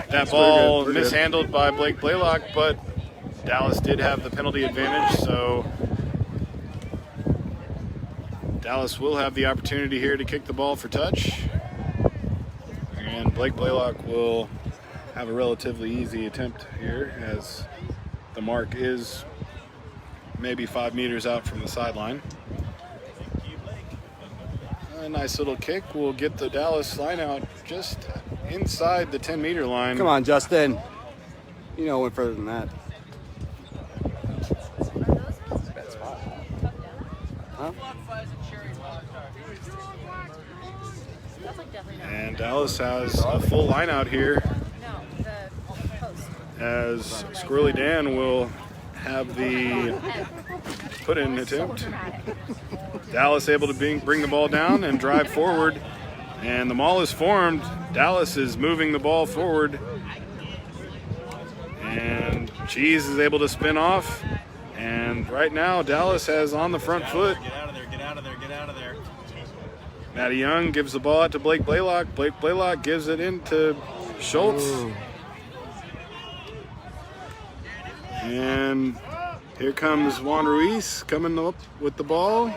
That ball mishandled by Blake Blaylock, but Dallas did have the penalty advantage, so Dallas will have the opportunity here to kick the ball for touch. And Blake Blaylock will have a relatively easy attempt here, as the mark is maybe 5 meters out from the sideline. A nice little kick will get the Dallas line out just inside the 10-meter line. Come on, Justin. You know, went further than that. Huh? And Dallas has a full line out here, as Squirrely Dan will have the put-in attempt. Dallas able to bring the ball down and drive forward, and the maul is formed. Dallas is moving the ball forward, and Cheese is able to spin off, and right now Dallas has on the front foot. Get out of there, get out of there, get out of there. Matty Young gives the ball out to Blake Blaylock. Blake Blaylock gives it into Schultz. Ooh. And here comes Juan Ruiz coming up with the ball.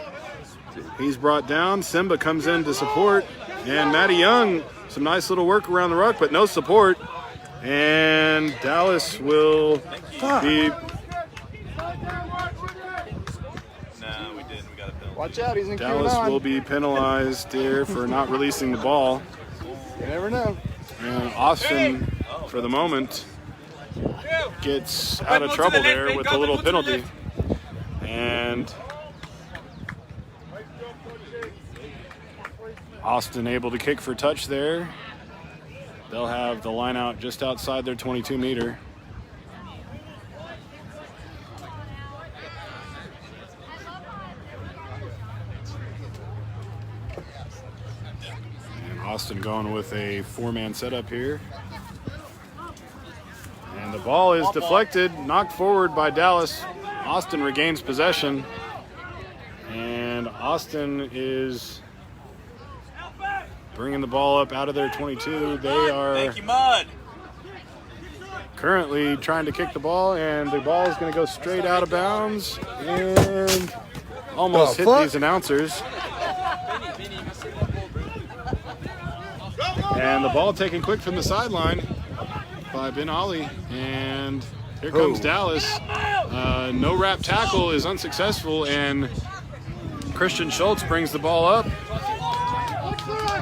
He's brought down. Simba comes in to support. And Matty Young, some nice little work around the ruck, but no support. And Dallas will be... No, we didn't. We got a penalty. Watch out, he's in Dallas will be penalized here for not releasing the ball. You never know. And Austin, for the moment, gets out of trouble there with a little penalty. And Austin able to kick for touch there. They'll have the line out just outside their 22-meter. And Austin going with a 4-man setup here. And the ball is deflected, knocked forward by Dallas. Austin regains possession. And Austin is bringing the ball up out of their 22. They are Thank you, Mud. currently trying to kick the ball, and the ball is going to go straight out of bounds and almost hit these announcers. And the ball taken quick from the sideline by Ben Ali, and here comes Dallas. No wrap tackle is unsuccessful, and Christian Schultz brings the ball up.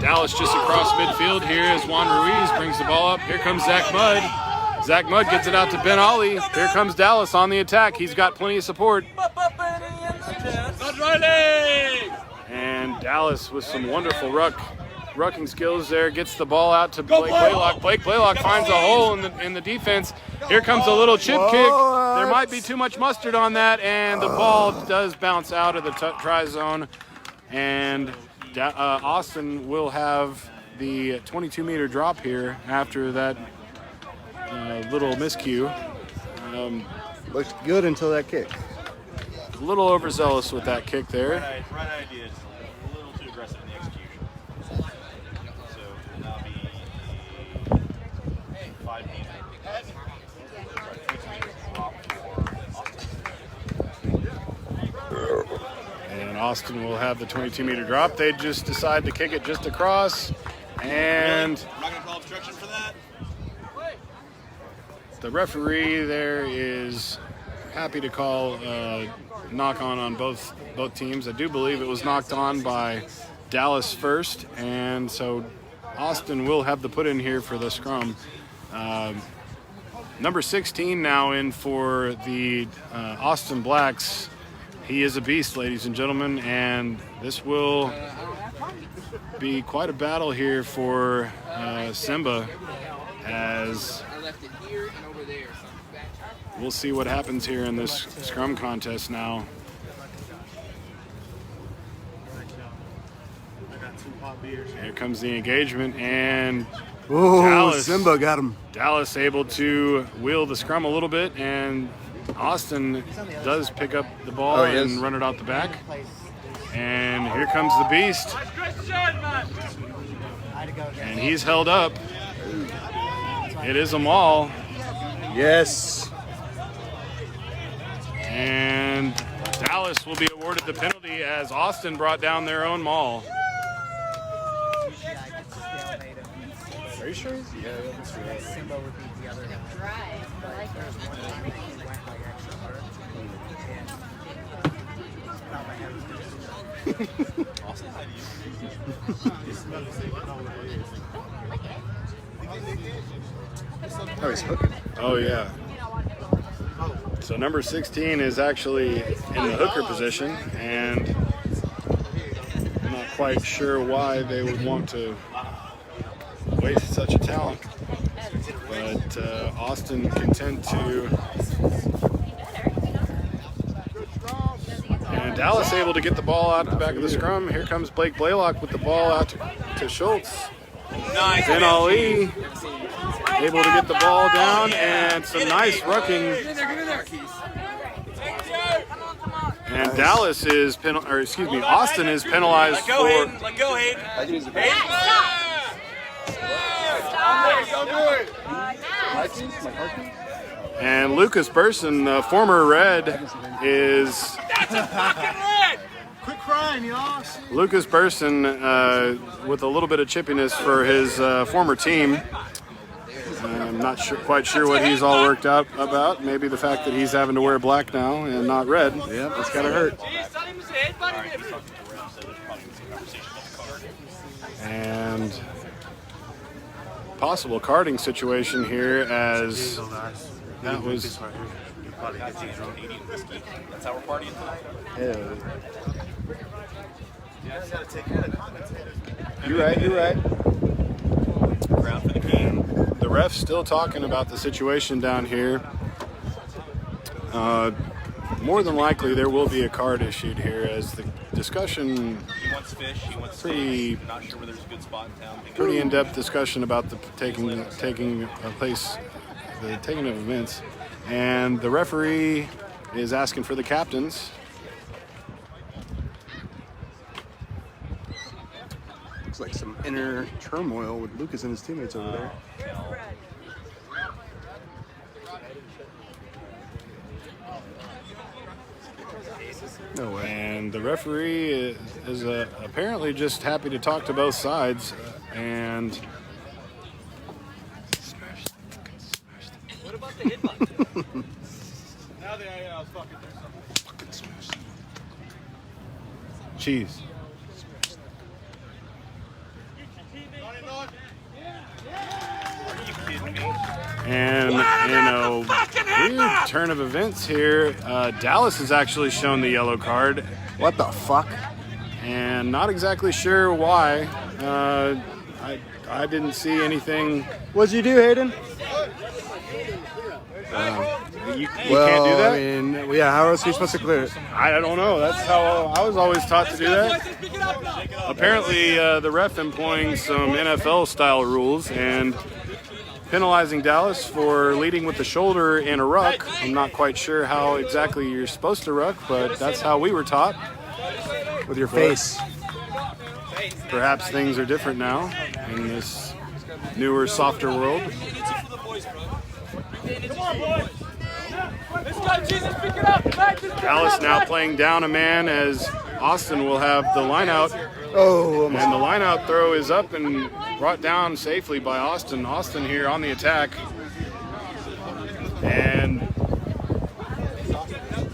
Dallas just across midfield here as Juan Ruiz brings the ball up. Here comes Zach Mudd. Zach Mudd gets it out to Ben Ali. Here comes Dallas on the attack. He's got plenty of support. And Dallas with some wonderful rucking skills there gets the ball out to Blake Blaylock. Blake Blaylock finds a hole in the defense. Here comes a little chip kick. There might be too much mustard on that, and the ball does bounce out of the try zone. And Austin will have the 22-meter drop here after that little miscue. Looks good until that kick. A little overzealous with that kick there. Right idea, just a little too aggressive in the execution. So it will now be 5 meters. And Austin will have the 22-meter drop. They just decide to kick it just across, and I'm not going to call obstruction for that. the referee there is happy to call knock on both teams. I do believe it was knocked on by Dallas first, and so Austin will have the put in here for the scrum. Number 16 now in for the Austin Blacks. He is a beast, ladies and gentlemen, and this will be quite a battle here for Simba, as we'll see what happens here in this scrum contest now. Here comes the engagement, and Simba got him. Dallas able to wheel the scrum a little bit, and Austin does pick up the ball and run it out the back. And here comes the beast. And he's held up. It is a maul. Yes. And Dallas will be awarded the penalty as Austin brought down their own maul. Are you sure? Yeah, that's right. Simba would beat the other guy. Right. I like He went like extra hard. And thought my head was Austin, how do Oh, he's hooking. Oh, yeah. So number 16 is actually in the hooker position, and I'm not quite sure why they would want to waste such a talent. But Austin content to... And Dallas able to get the ball out the back of the scrum. Here comes Blake Blaylock with the ball out to Schultz. Nice. Ben Ali able to get the ball down, and some nice rucking. And Dallas is Austin is penalized Let go, for. Hayden. Let go, Hayden. And Lucas Burson, the former Red, is. That's a fucking red. Quit crying, y'all. Lucas Burson with a little bit of chippiness for his former team. I'm not quite sure what he's all worked out about. Maybe the fact that he's having to wear black now and not red. Yeah, that's gotta hurt. And possible carding situation here, as that was. That's how we're partying tonight. Yeah. You're right. Ground for the king. The ref's still talking about the situation down here. More than likely, there will be a card issued here, as the discussion. He wants fish. He wants Pretty- steak. Not sure where there's a good spot in town. Pretty in-depth discussion about the taking of events, and the referee is asking for the captains. Looks like some inner turmoil with Lucas and his teammates over there. No way. And the referee is apparently just happy to talk to both sides, and What about the hit button? Now that I was fucking through something. cheese. Are you kidding me? And in a weird turn of events here, Dallas has actually shown the yellow card, What the fuck? and not exactly sure why. I didn't see anything. What'd you do, Hayden? You can't do that? I mean, yeah, how else are you supposed to clear it? I don't know. That's how I was always taught to do that. Apparently, the ref employing some NFL-style rules and penalizing Dallas for leading with the shoulder in a ruck. I'm not quite sure how exactly you're supposed to ruck, but that's how we were taught. With your face. Perhaps things are different now in this newer, softer world. Come on, boys. Let's go, Jesus, pick it up. Dallas now playing down a man, as Austin will have the line out. Oh, And the line out throw is up and brought down safely by Austin. Austin here on the attack. And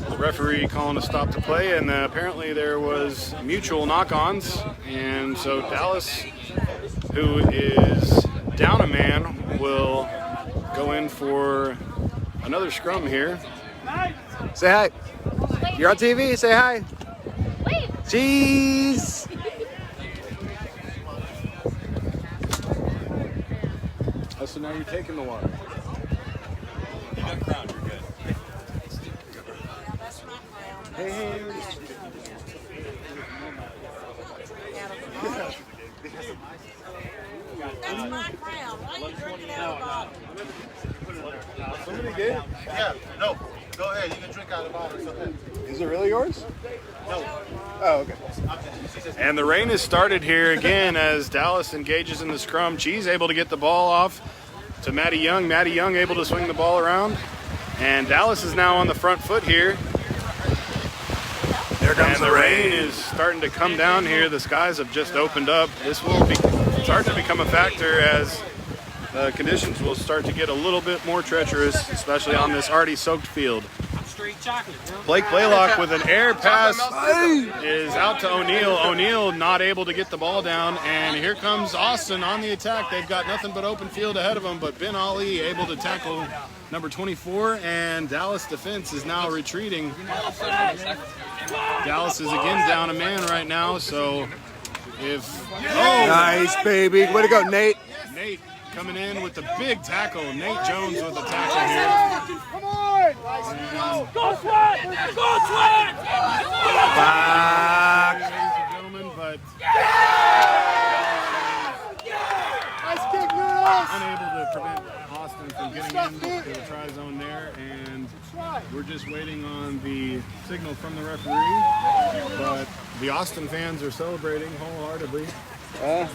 the referee calling a stop to play, and apparently there was mutual knock-ons. And so Dallas, who is down a man, will go in for another scrum here. say hi. You're on TV. Say hi. Wait. Jeez. Oh, so now you're taking the water. You got crowned, you're good. Hey. That's my crown. Why are you drinking out of the bottle? Somebody did? Yeah, no. Go ahead. You can drink out of the bottle. It's okay. Is it really yours? No. Oh, okay. And the rain has started here again as Dallas engages in the scrum. Cheese able to get the ball off to Matty Young. Matty Young able to swing the ball around. And Dallas is now on the front foot here. There comes And the rain is starting to come down here. The skies have just opened up. This will start to become a factor as the conditions will start to get a little bit more treacherous, especially on this already soaked field. Blake Blaylock with an air pass is out to O'Neal. O'Neal not able to get the ball down, and here comes Austin on the attack. They've got nothing but open field ahead of them, but Ben Ali able to tackle number 24, and Dallas defense is now retreating. Dallas is again down a man right now, so if... Oh! Nice, baby. Way to go, Nate. Nate coming in with the big tackle. Nate Jones with the tackle here. Come on! Go Sweat! Go Sweat! Ladies and gentlemen, but unable to prevent Austin from getting into the try zone there, and we're just waiting on the signal from the referee. But the Austin fans are celebrating wholeheartedly.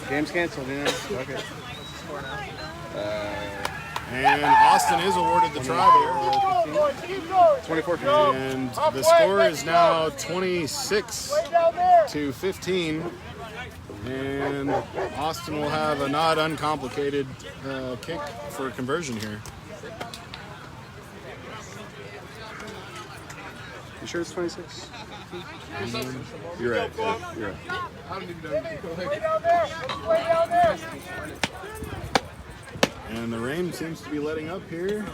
Game's canceled, yeah. Okay. And Austin is awarded the try there. 24 And the score is now 26-15. And Austin will have a not uncomplicated kick for conversion here. You sure it's 26? You're right. Yeah, you're right. Way down there! Way down there! And the rain seems to be letting up here.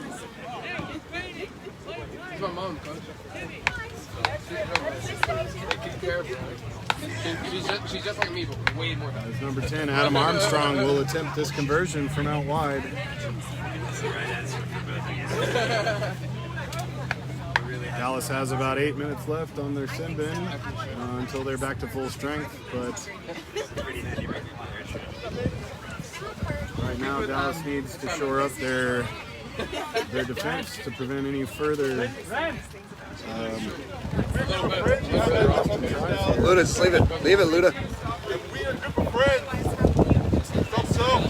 It's my mom, coach. She's just like me, but way more. As number 10, Adam Armstrong, will attempt this conversion from out wide. Dallas has about 8 minutes left on their sin bin until they're back to full strength, but right now Dallas needs to shore up their defense to prevent any further Luda, just leave it. Leave it, Luda. We are good friends. Stop so.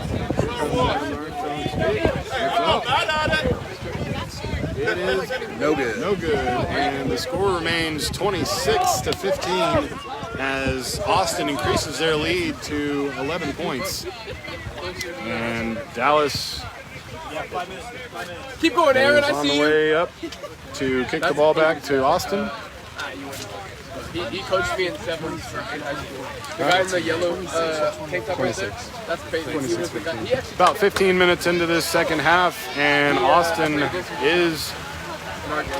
It is No good. no good, and the score remains 26-15 as Austin increases their lead to 11 points. And Dallas Keep going, Aaron. is I on see the you. way up to kick the ball back to Austin. He coached me in sevens in high school. The guy in the yellow tank top right there. That's Peyton. He was the guy. He actually About 15 minutes into this second half, and Austin is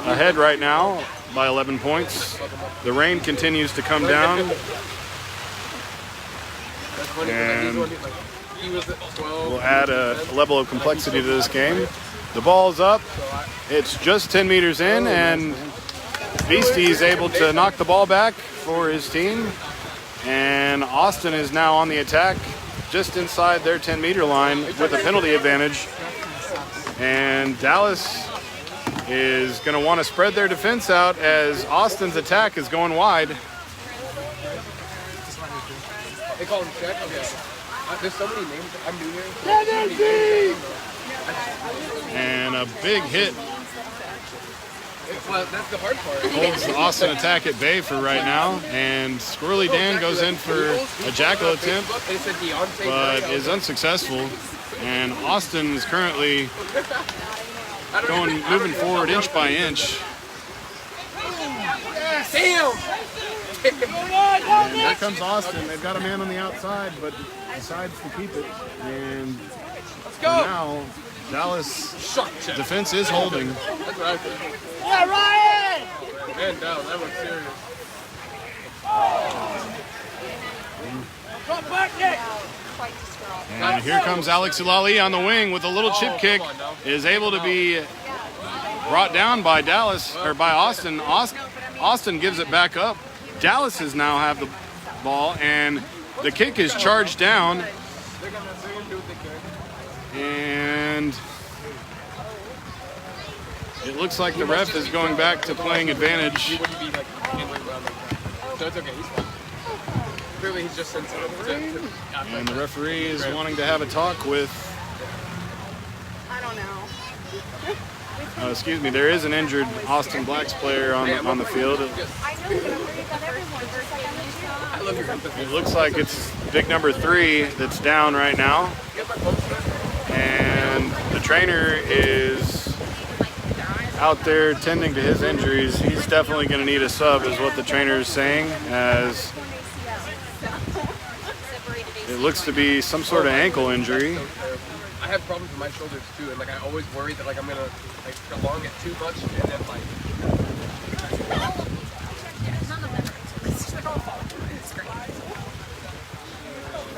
ahead right now by 11 points. The rain continues to come down. And he was at 12. will add a level of complexity to this game. The ball's up. It's just 10 meters in, and Beastie is able to knock the ball back for his team. And Austin is now on the attack just inside their 10-meter line with a penalty advantage. And Dallas is going to want to spread their defense out as Austin's attack is going wide. They call him check. Okay. There's so many names. I'm new here. And a big hit Well, that's the hard part. Holds the Austin attack at bay for right now, and Squirrely Dan goes in for a jackal attempt, but is unsuccessful. And Austin is currently moving forward inch by inch. Damn! And here comes Austin. They've got a man on the outside, but decides to keep it. And now Dallas defense is holding. That's what I think. Yeah, Ryan! Man down, that looks serious. Come back, Nick! And here comes Alex Ulali on the wing with a little chip kick. Is able to be brought down by Dallas, or by Austin. Austin gives it back up. Dallas has now have the ball, and the kick is charged down. And it looks like the ref is going back to playing advantage. So it's okay, he's fine. Clearly he's just sensitive. And the referee is wanting to have a talk with... I don't know. excuse me, there is an injured Austin Blacks player on the field. I know, but I'm worried about everyone. I love your empathy. It looks like it's big number 3 that's down right now. And the trainer is out there tending to his injuries. He's definitely going to need a sub, is what the trainer is saying, as it looks to be some sort of ankle injury. I have problems with my shoulders too, and like I always worry that like I'm gonna like prolong it too much, and then like.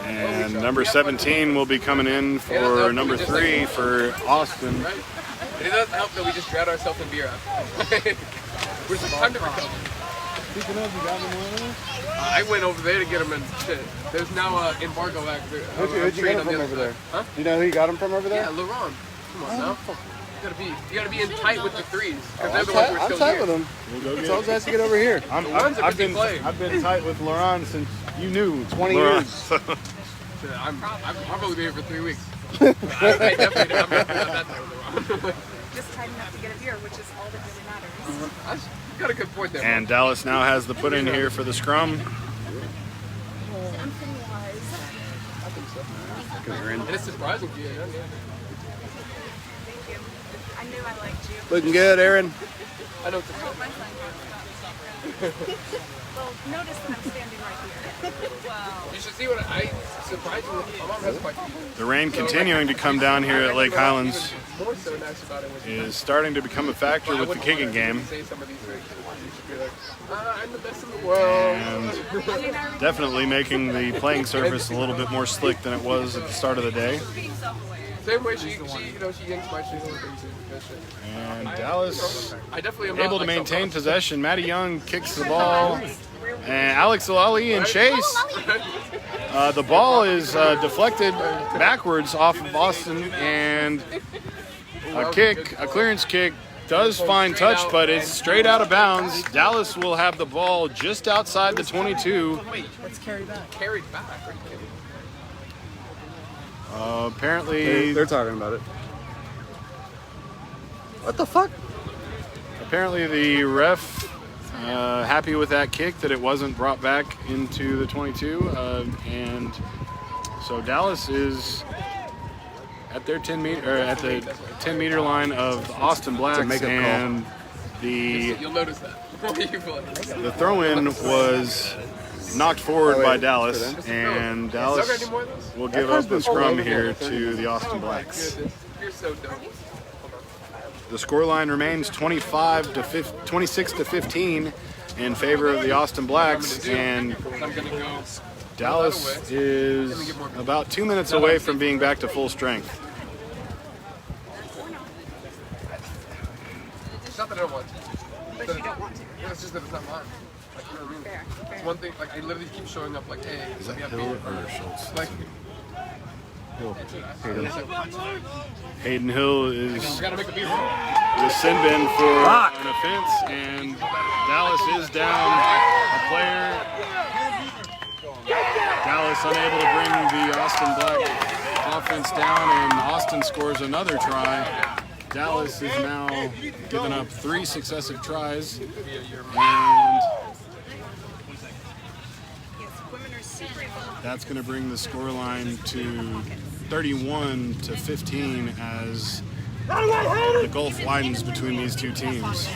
And number 17 will be coming in for number 3 for Austin. Right? It doesn't help that we just drown ourselves in beer. Which is time to recover. Speaking of, you got him one of those? I went over there to get him, and shit. There's now an embargo act. Who'd you get him from over there? Huh? Do you know who you got him from over there? Yeah, LeRon. Come on now. You gotta be in tight with the threes. Because they're the ones who are I'm still tight here. with him. We'll go It's always has to get over here. I've been tight with Laurent since you knew 20 Laurent. years. I'm probably be here for 3 weeks. I definitely I'm not that tight with LeRon. Just tight enough to get a beer, which is all that really matters. You got a good point there. And Dallas now has the put in here for the scrum. And it's surprising for you. Yeah. Thank you. I knew I liked you. Looking good, Aaron. I know it's Well, notice that I'm standing right here. Wow. You should see what I surprisingly, my mom has quite The rain continuing to come down here at Lake Highlands more so nice about it was is starting to become a factor with the kicking game. say some of these things. You should be like, I'm the best in the world. And definitely making the playing surface a little bit more slick than it was at the start of the day. Same way she yanks my shoes and things. And Dallas I definitely am able not to like maintain someone possession. Matty Young kicks the ball. And Alex Ulali and Chase. The ball is deflected backwards off of Austin, and a clearance kick does find touch, but it's straight out of bounds. Dallas will have the ball just outside the 22. Wait, let's carry back. Carried back. Are you kidding? Apparently, They're talking about it. What the fuck? apparently the ref happy with that kick, that it wasn't brought back into the 22, and so Dallas is at their 10 meter line of Austin Blacks, and You'll notice that. the throw-in was knocked forward by Dallas, and Dallas will give up the scrum here to the Austin Blacks. You're so dumb. The scoreline remains 26 to 15 in favor of the Austin Blacks, and Dallas is about 2 minutes away from being back to full strength. It's not that I don't want to. But you don't want to. Yeah, it's just that it's not mine. Like, you know what I mean? Fair. It's one thing, like, I literally keep showing up, like, hey, Is that we have Hill beer. or Schultz? Like, Hayden Hill is we gotta make a beer. with sin bin for an offense, and Dallas is down a player. Dallas unable to bring the Austin Black offense down, and Austin scores another try Dallas is now given up 3 successive tries, and that's going to bring the scoreline to 31-15 as the gulf widens between these two teams.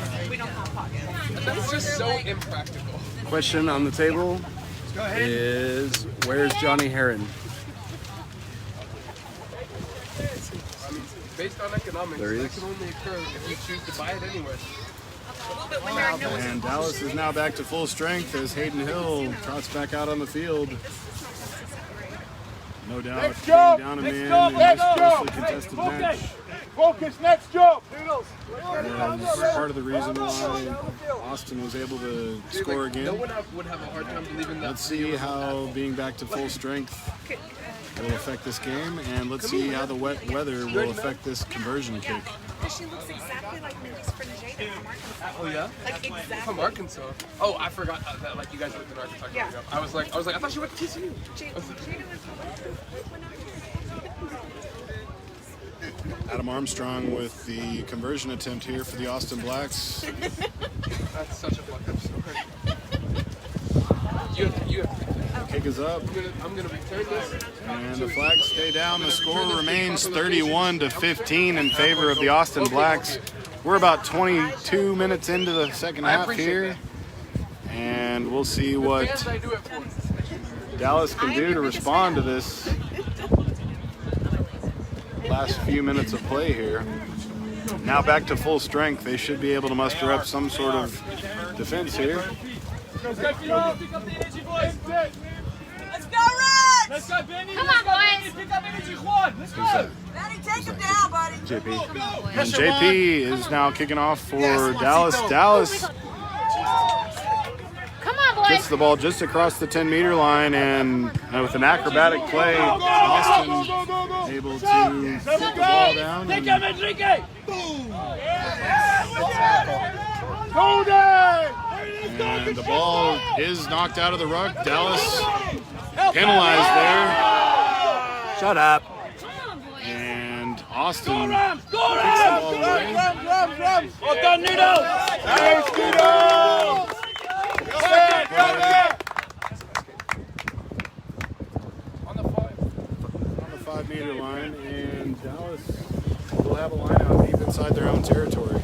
That's just so impractical. Question on the table is, where's Johnny Herron? Based on economics, There he that is. can only occur if you choose to buy it anyway. And Dallas is now back to full strength as Hayden Hill trots back out on the field. No doubt, being down a man in this closely contested match Focus, next job. was part of the reason why Austin was able to score No again. one would have a hard time believing that. Let's see how being back to full strength will affect this game, and let's see how the wet weather will affect this conversion kick. She looks exactly like Mindy's friend Jada from Arkansas. Oh yeah? Like exactly. From Arkansas. Oh, I forgot that like you guys lived in Arkansas. Yeah. I was like, I thought she went to TCU. Jada was Adam Armstrong with the conversion attempt here for the Austin Blacks. That's such a fuck up story. You have Kick is up, I'm gonna return this. and the flags stay down. The score remains 31-15 in favor of the Austin Blacks. We're about 22 minutes into the second half here, and we'll see what Fans I do it for. Dallas can do to respond to this last few minutes of play here. Now back to full strength. They should be able to muster up some sort of defense here. Let's go, Rex! Let's go, Benny. Come on, boys. Pick up energy, Juan. Let's go. Benny, take him down, buddy. JP. And JP is now kicking off for Dallas. Dallas Come on, boys. gets the ball just across the 10-meter line, and with an acrobatic play, Austin able to put the ball down. Take And him, Enrique. Go there. And the ball is knocked out of the ruck. Dallas penalized there. Shut up. Come on, boys. And Austin Rams. kicks Go the Rams. ball away. Rams. Well done, Nuno. Thanks, Nuno. On the 5. On the 5-meter line, and Dallas will have a line out deep inside their own territory.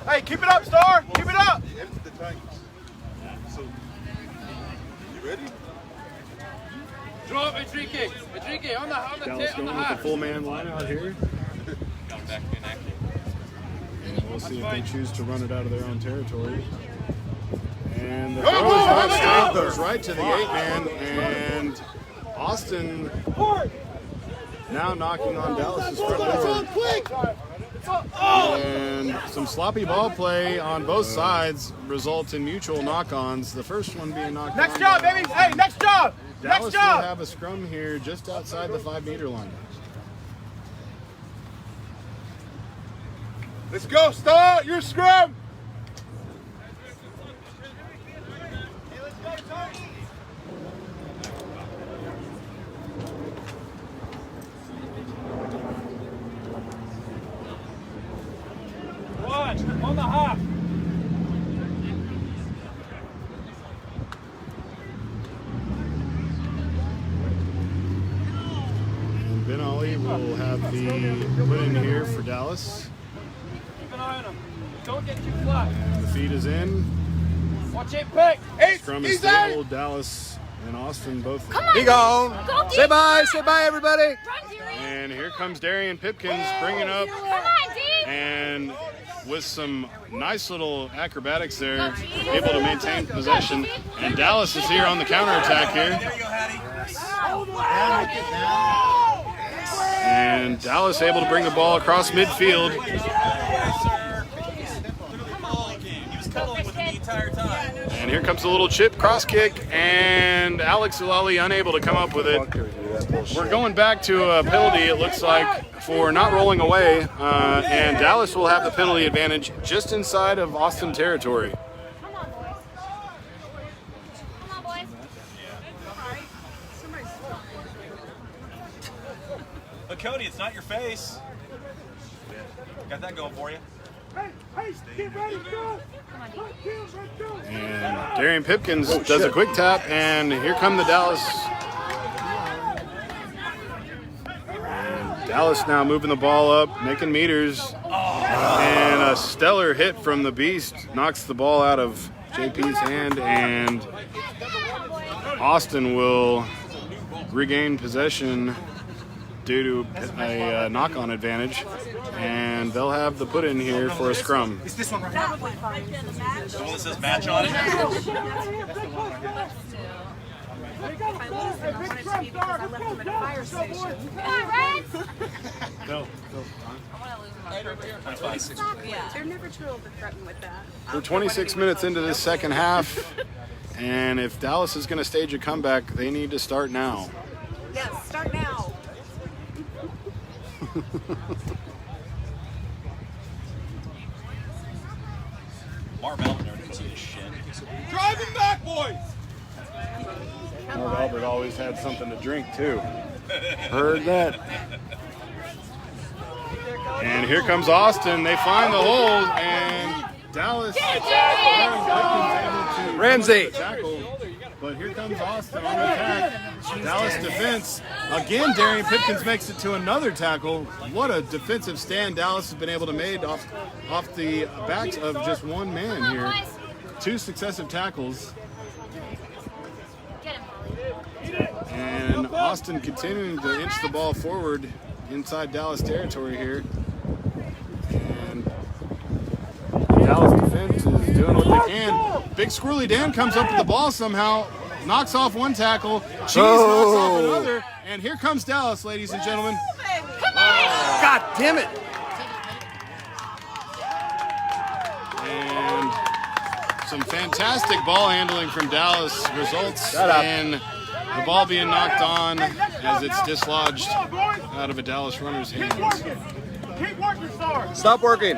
Hey, keep it up, Star. Keep it up. Drop Enrique. Enrique on the Dallas going with the half. full man line out here. And we'll see if they choose to run it out of their own territory. And the throw is not straight, goes right to the 8-man, and Austin now knocking on Dallas's front door. And some sloppy ball play on both sides results in mutual knock-ons. The first one being knocked Next on job, by baby. Hey, next job. Dallas Next will job. have a scrum here just outside the 5-meter line. Let's go, Star. Your scrum. Watch on the half. And Ben Ali will have the put in here for Dallas. Keep an eye on him. Don't get too flat. And the feed is in. Watch it, pick. Hey, Scrum is stable. Dallas and Austin both. Come on. Be gone. Go deep. Say bye. Say bye, everybody. Run, Deary. And here comes Darian Pipkins bringing up, Come on, D. and with some nice little acrobatics there, able to maintain possession. And Dallas is here on the counterattack here. And Dallas able to bring the ball across midfield. And here comes a little chip cross kick, and Alex Ulali unable to come up with it. We're going back to a penalty, it looks like, for not rolling away, and Dallas will have the penalty advantage just inside of Austin territory. Come on, boys. Come on, boys. But Cody, it's not your face. Got that going for you. And Darian Pipkins does a quick tap, and here come the Dallas. And Dallas now moving the ball up, making meters. And a stellar hit from the Beast knocks the ball out of JP's hand, and Austin will regain possession due to a knock-on advantage, and they'll have the put-in here for a scrum. Is this one right now? The one that says match on it? I lost them. I wanted to be because I left them at a fire station. Come on, Reds! Go. Yeah. They're never too old to threaten with that. We're 26 minutes into this second half, and if Dallas is going to stage a comeback, they need to start now. Yes, start now. Marv Albert never did see this shit. Drive him back, boys! Marv Albert always had something to drink, too. Heard that. And here comes Austin. They find the hole, and Dallas able to Ramsey. tackle. But here comes Austin on attack. Dallas defense. Again, Darian Pipkins makes it to another tackle. What a defensive stand Dallas has been able to make off the backs of just one man here. 2 successive tackles. And Austin continuing to inch the ball forward inside Dallas territory here. And Dallas defense is doing what they can. Big Squirrely Dan comes up with the ball somehow, knocks off one tackle, Cheese knocks off another, and here comes Dallas, ladies and gentlemen. God damn it! And some fantastic ball handling from Dallas results in the ball being knocked on as it's dislodged out of a Dallas runner's hands. Keep working, Star. Stop working.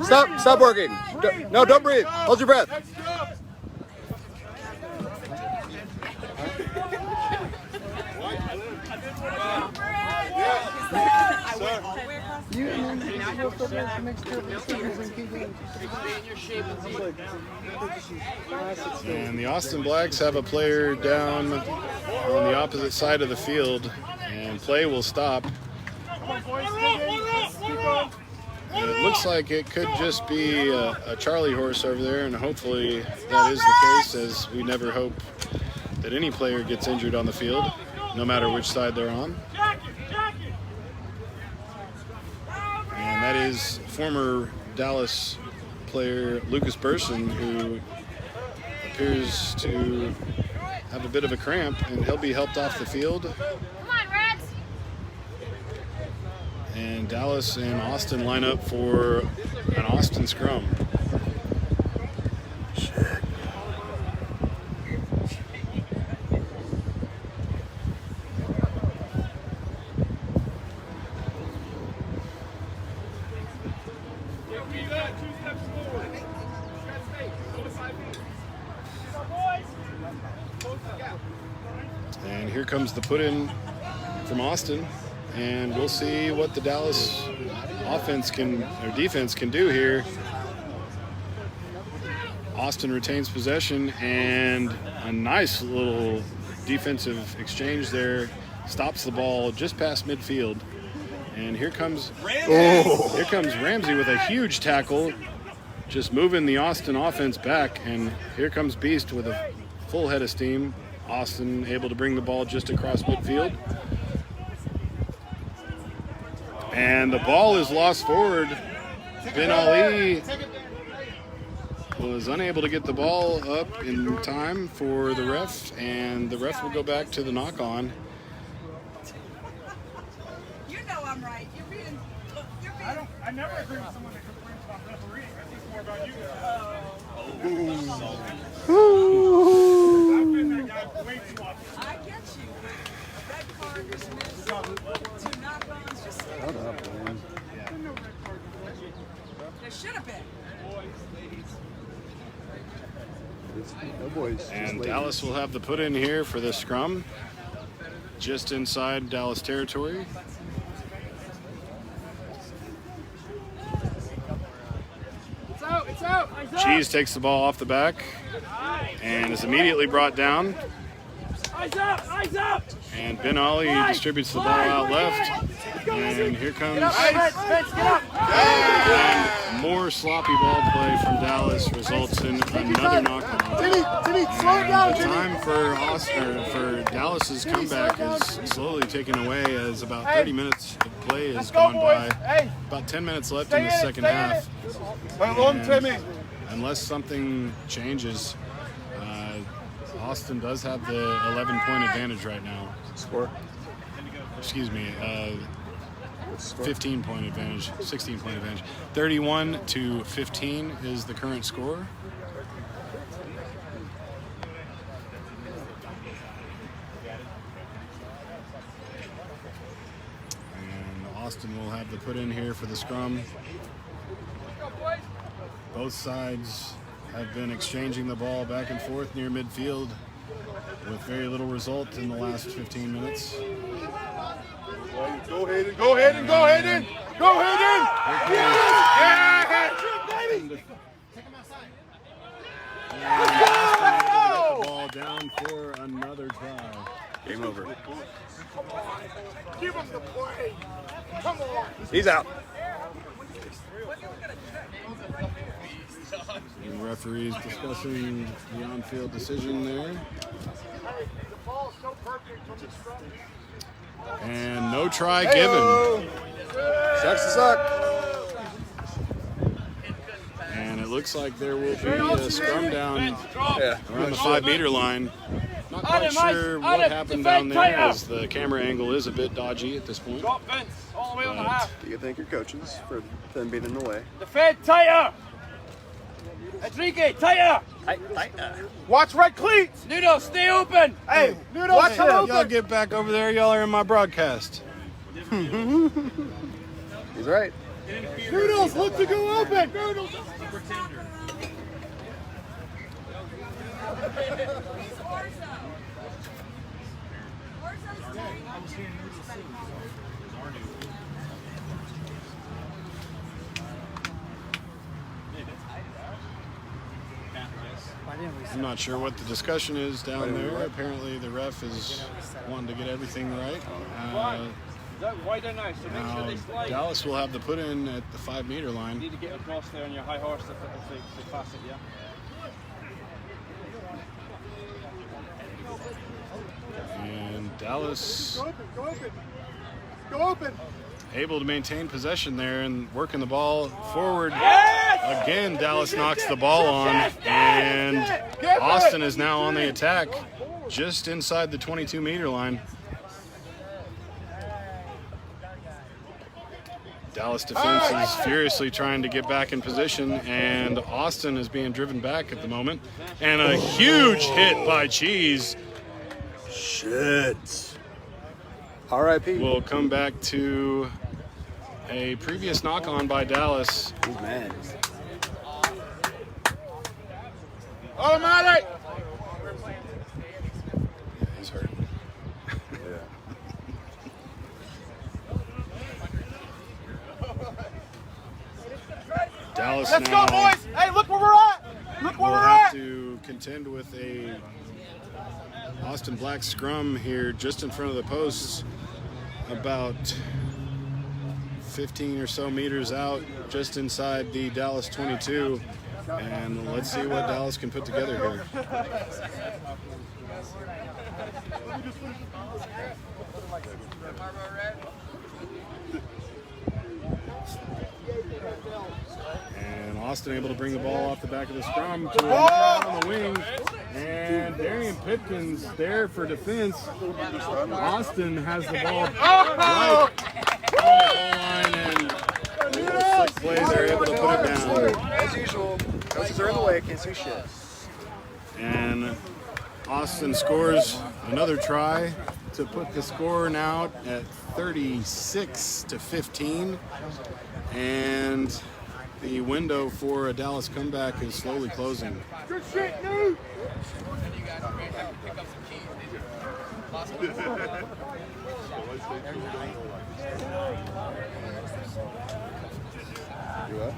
Stop working. No, don't breathe. Hold your breath. And the Austin Blacks have a player down on the opposite side of the field, and play will stop. And it looks like it could just be a Charlie horse over there, and hopefully that is the case, as we never hope that any player gets injured on the field, no matter which side they're on. And that is former Dallas player Lucas Burson, who appears to have a bit of a cramp, and he'll be helped off the field. Come on, Reds! And Dallas and Austin line up for an Austin scrum. And here comes the put-in from Austin, and we'll see what the Dallas defense can do here. Austin retains possession, and a nice little defensive exchange there. Stops the ball just past midfield. And here comes Ramsey with a huge tackle, just moving the Austin offense back. And here comes Beast with a full head of steam. Austin able to bring the ball just across midfield. And the ball is lost forward. Ben Ali was unable to get the ball up in time for the ref, and the ref will go back to the knock-on. You know I'm right. You're being. I never agree with someone that complains about refereeing. I think more about you guys. I've been that guy way too often. I get you. A red card is missed. 2 knock-ons. Just Shut up, man. there should have been. No boys. And Dallas will have the put-in here for the scrum. just inside Dallas territory. It's out. Cheese takes the ball off the back and is immediately brought down. Eyes up. And Ben Ali distributes the ball out left. And here comes and more sloppy ball play from Dallas results in another knock-on. Timmy, slow it down, The time for Dallas's comeback is slowly taken away as about 30 minutes of play has gone by. About 10 minutes left in the second half. And unless something changes, Austin does have the 11-point advantage right now. Score. Excuse me, 15-point advantage, 16-point advantage. 31-15 is the current score. And Austin will have the put in here for the scrum. Both sides have been exchanging the ball back and forth near midfield with very little result in the last 15 minutes. Go Hayden. Get the ball down for another try. Game over. Give him the play. Come on. He's out. The referee's discussing the on-field decision there. And no try given. Sucks to suck. And it looks like there will be a scrum down Yeah. around the 5-meter line. Not quite sure what happened down there as the camera angle is a bit dodgy at this point. Drop Vince all the way on the half. You can thank your coaches for them being in the way. Defend tighter. Enrique, tighter. Watch red cleats. Nuno, stay open. Hey, Nuno, watch them Y'all open. get back over there. Y'all are in my broadcast. He's right. Noodles, look to go open. Noodles. I'm not sure what the discussion is down there. Apparently the ref is wanting to get everything right. Wider now, so make sure they slide. Dallas will have the put in at the 5-meter You line. need to get across there on your high horse if they pass it, yeah. And Dallas Go open. able to maintain possession there and working the ball forward. Again, Dallas knocks the ball on, and Austin is now on the attack just inside the 22-meter line. Dallas defense is furiously trying to get back in position, and Austin is being driven back at the moment. And a huge hit by Cheese. Shit. R.I.P. We'll come back to a previous knock-on by Dallas. He's mad. Automatic. He's hurt. Dallas Let's now go, boys. Hey, look where we're at. Look where will we're have at. to contend with a Austin Black scrum here just in front of the posts, about 15 or so meters out, just inside the Dallas 22. And let's see what Dallas can put together here. And Austin able to bring the ball off the back of the scrum to a man on the wing. And Darian Pipkins there for defense. Austin has the ball right on the goal line, and slick plays are able to put it down. As usual, coaches are in the way. Can't see shit. And Austin scores another try to put the score now at 36-15. And the window for a Dallas comeback is slowly closing. Good shit, dude. You what?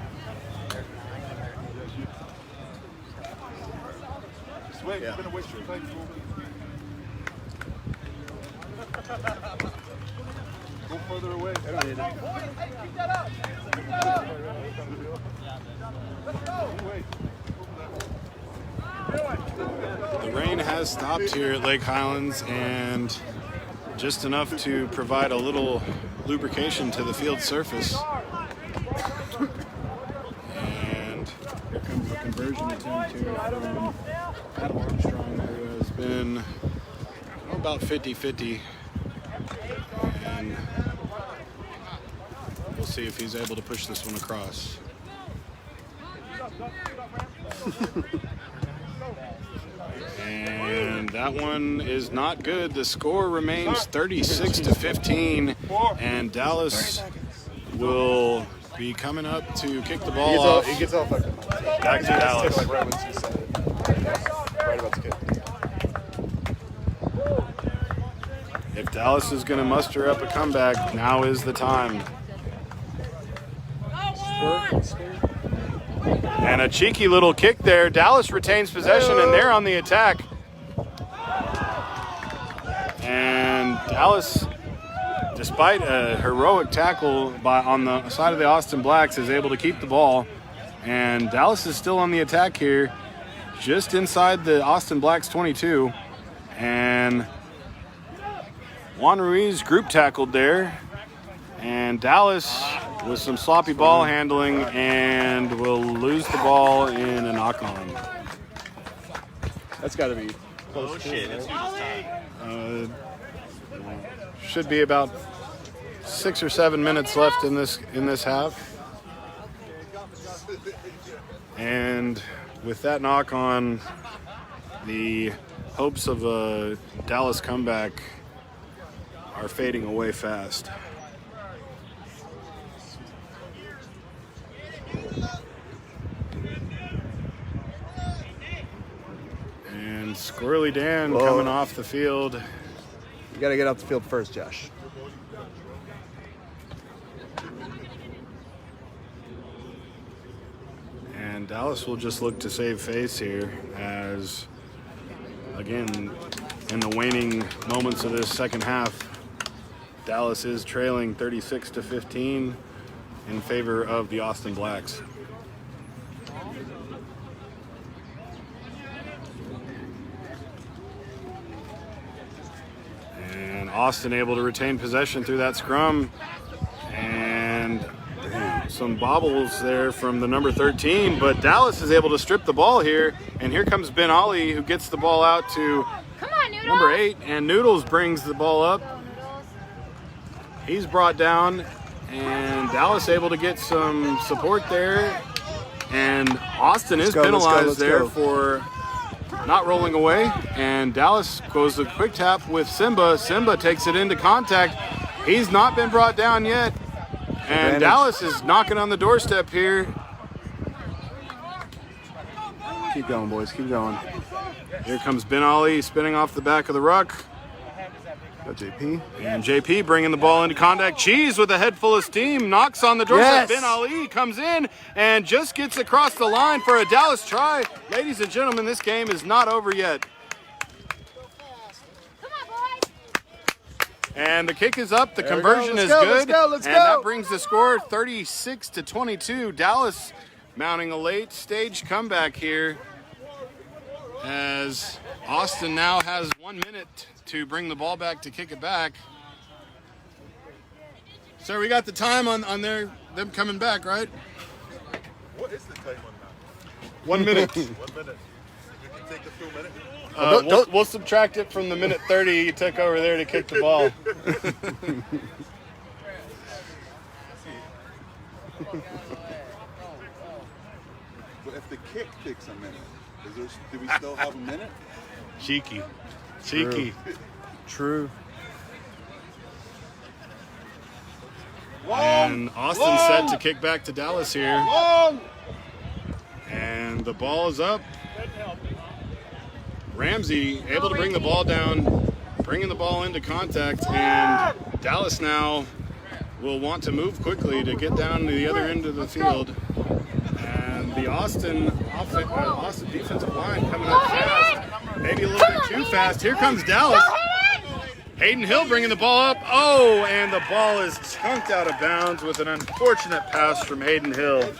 Swing, you're gonna waste your time. Go further away. I don't need it. The rain has stopped here at Lake Highlands, and just enough to provide a little lubrication to the field surface. And here comes the conversion attempt here from Adam Armstrong, who has been about 50-50. And we'll see if he's able to push this one across. And that one is not good. The score remains 36-15, and Dallas will be coming up to kick the ball off. He gets off Back to Dallas. Like right when she said it. Right about to kick. If Dallas is going to muster up a comeback, now is the time. And a cheeky little kick there. Dallas retains possession, and they're on the attack. And Dallas, despite a heroic tackle on the side of the Austin Blacks, is able to keep the ball. And Dallas is still on the attack here, just inside the Austin Blacks 22. And Juan Ruiz group tackled there. And Dallas with some sloppy ball handling and will lose the ball in a knock-on. That's got to be close. Oh shit, it's time. Should be about 6 or 7 minutes left in this half. And with that knock-on, the hopes of a Dallas comeback are fading away fast. And Squirrely Dan coming off the field. You got to get off the field first, Josh. And Dallas will just look to save face here as, again, in the waning moments of this second half, Dallas is trailing 36-15 in favor of the Austin Blacks. And Austin able to retain possession through that scrum. And some bobbles there from the number 13, but Dallas is able to strip the ball here. And here comes Ben Ali, who gets the ball out to number 8, and Noodles brings the ball up. He's brought down, and Dallas able to get some support there. And Austin is penalized there for not rolling away. And Dallas goes to quick tap with Simba. Simba takes it into contact. He's not been brought down yet. And Dallas is knocking on the doorstep here. Keep going, boys. Keep going. Here comes Ben Ali spinning off the back of the ruck. Got JP. And JP bringing the ball into contact. Cheese with a head full of steam. Knocks on the doorstep. Yes. Ben Ali comes in and just gets across the line for a Dallas try. Ladies and gentlemen, this game is not over yet. And the kick is up. The conversion is good. Let's go. That brings the score 36-22. Dallas mounting a late stage comeback here, as Austin now has 1 minute to bring the ball back to kick it back. So we got the time on them coming back, right? What is the time on that? 1 minute. 1 minute. We can take a few minutes. We'll subtract it from the minute 30 you took over there to kick the ball. But if the kick takes a minute, do we still have a minute? Cheeky. True. And Austin set to kick back to Dallas here. And the ball is up. Ramsey able to bring the ball down bringing the ball into contact, and Dallas now will want to move quickly to get down to the other end of the field. And the Austin defensive line coming up fast, maybe a little bit too fast. Here comes Dallas. Hayden Hill bringing the ball up. Oh, and the ball is chunked out of bounds with an unfortunate pass from Hayden Hill.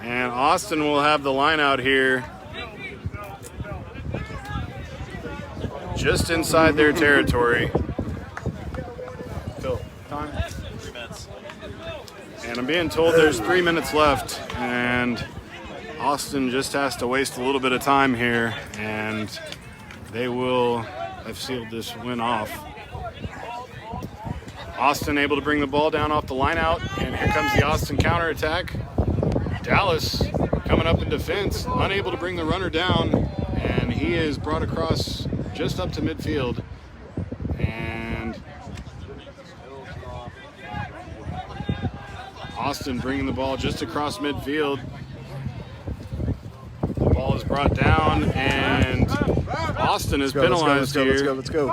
And Austin will have the line out here just inside their territory. Phil, time? 3 minutes. And I'm being told there's 3 minutes left, and Austin just has to waste a little bit of time here, and they will have sealed this win off. Austin able to bring the ball down off the line out, and here comes the Austin counterattack. Dallas coming up in defense, unable to bring the runner down, and he is brought across just up to midfield. And Austin bringing the ball just across midfield. The ball is brought down, and Austin is penalized here. Let's go.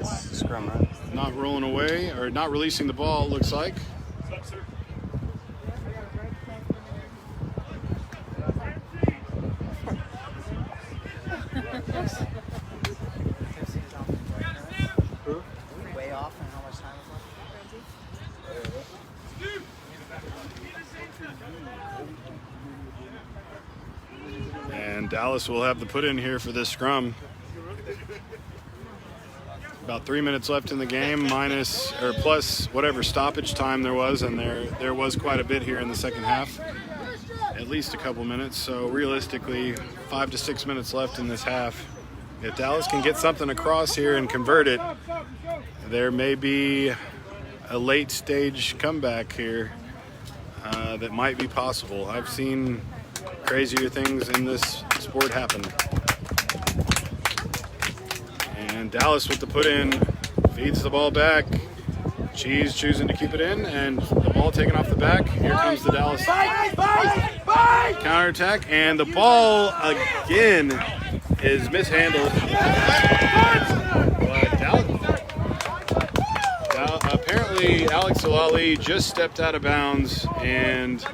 It's scrum, right? Not rolling away, or not releasing the ball, it looks like. Way off and how much time is left? And Dallas will have the put in here for this scrum. About 3 minutes left in the game, minus or plus whatever stoppage time there was, and there was quite a bit here in the second half, at least a couple minutes. So realistically, 5 to 6 minutes left in this half. If Dallas can get something across here and convert it, there may be a late stage comeback here that might be possible. I've seen crazier things in this sport happen. And Dallas with the put in, feeds the ball back. Cheese choosing to keep it in, and the ball taken off the back. Here comes the Dallas counterattack, and the ball again is mishandled. But apparently Alex Alali just stepped out of bounds, and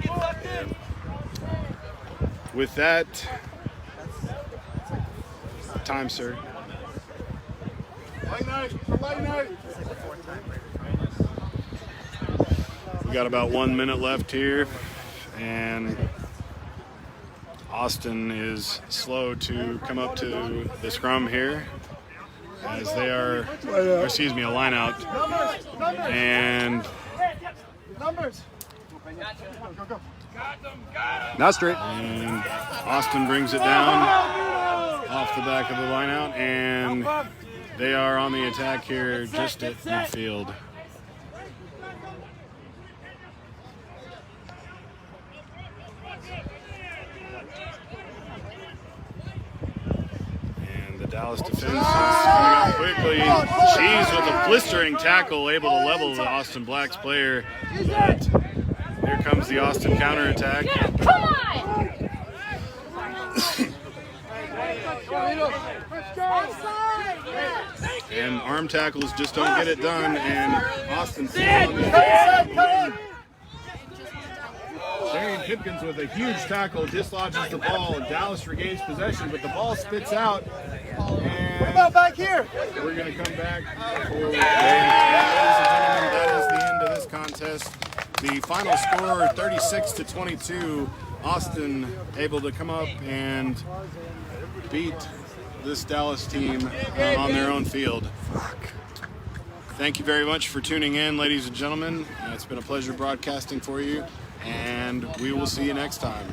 with that, time, sir. We got about 1 minute left here, and Austin is slow to come up to the scrum here, as they are, or excuse me, a line out. And not straight. And Austin brings it down off the back of the line out, and they are on the attack here just at midfield. And the Dallas defense is coming out quickly. Cheese with a blistering tackle, able to level the Austin Blacks player. But here comes the Austin counterattack. Come on! And arm tackles just don't get it done, and Austin still on the attack. Darian Pipkins with a huge tackle dislodges the ball, and Dallas regains possession, but the ball spits out. And what about back here? We're going to come back for, ladies and gentlemen, that is the end of this contest. The final score, 36-22. Austin able to come up and beat this Dallas team on their own field. Thank you very much for tuning in, ladies and gentlemen. It's been a pleasure broadcasting for you, and we will see you next time.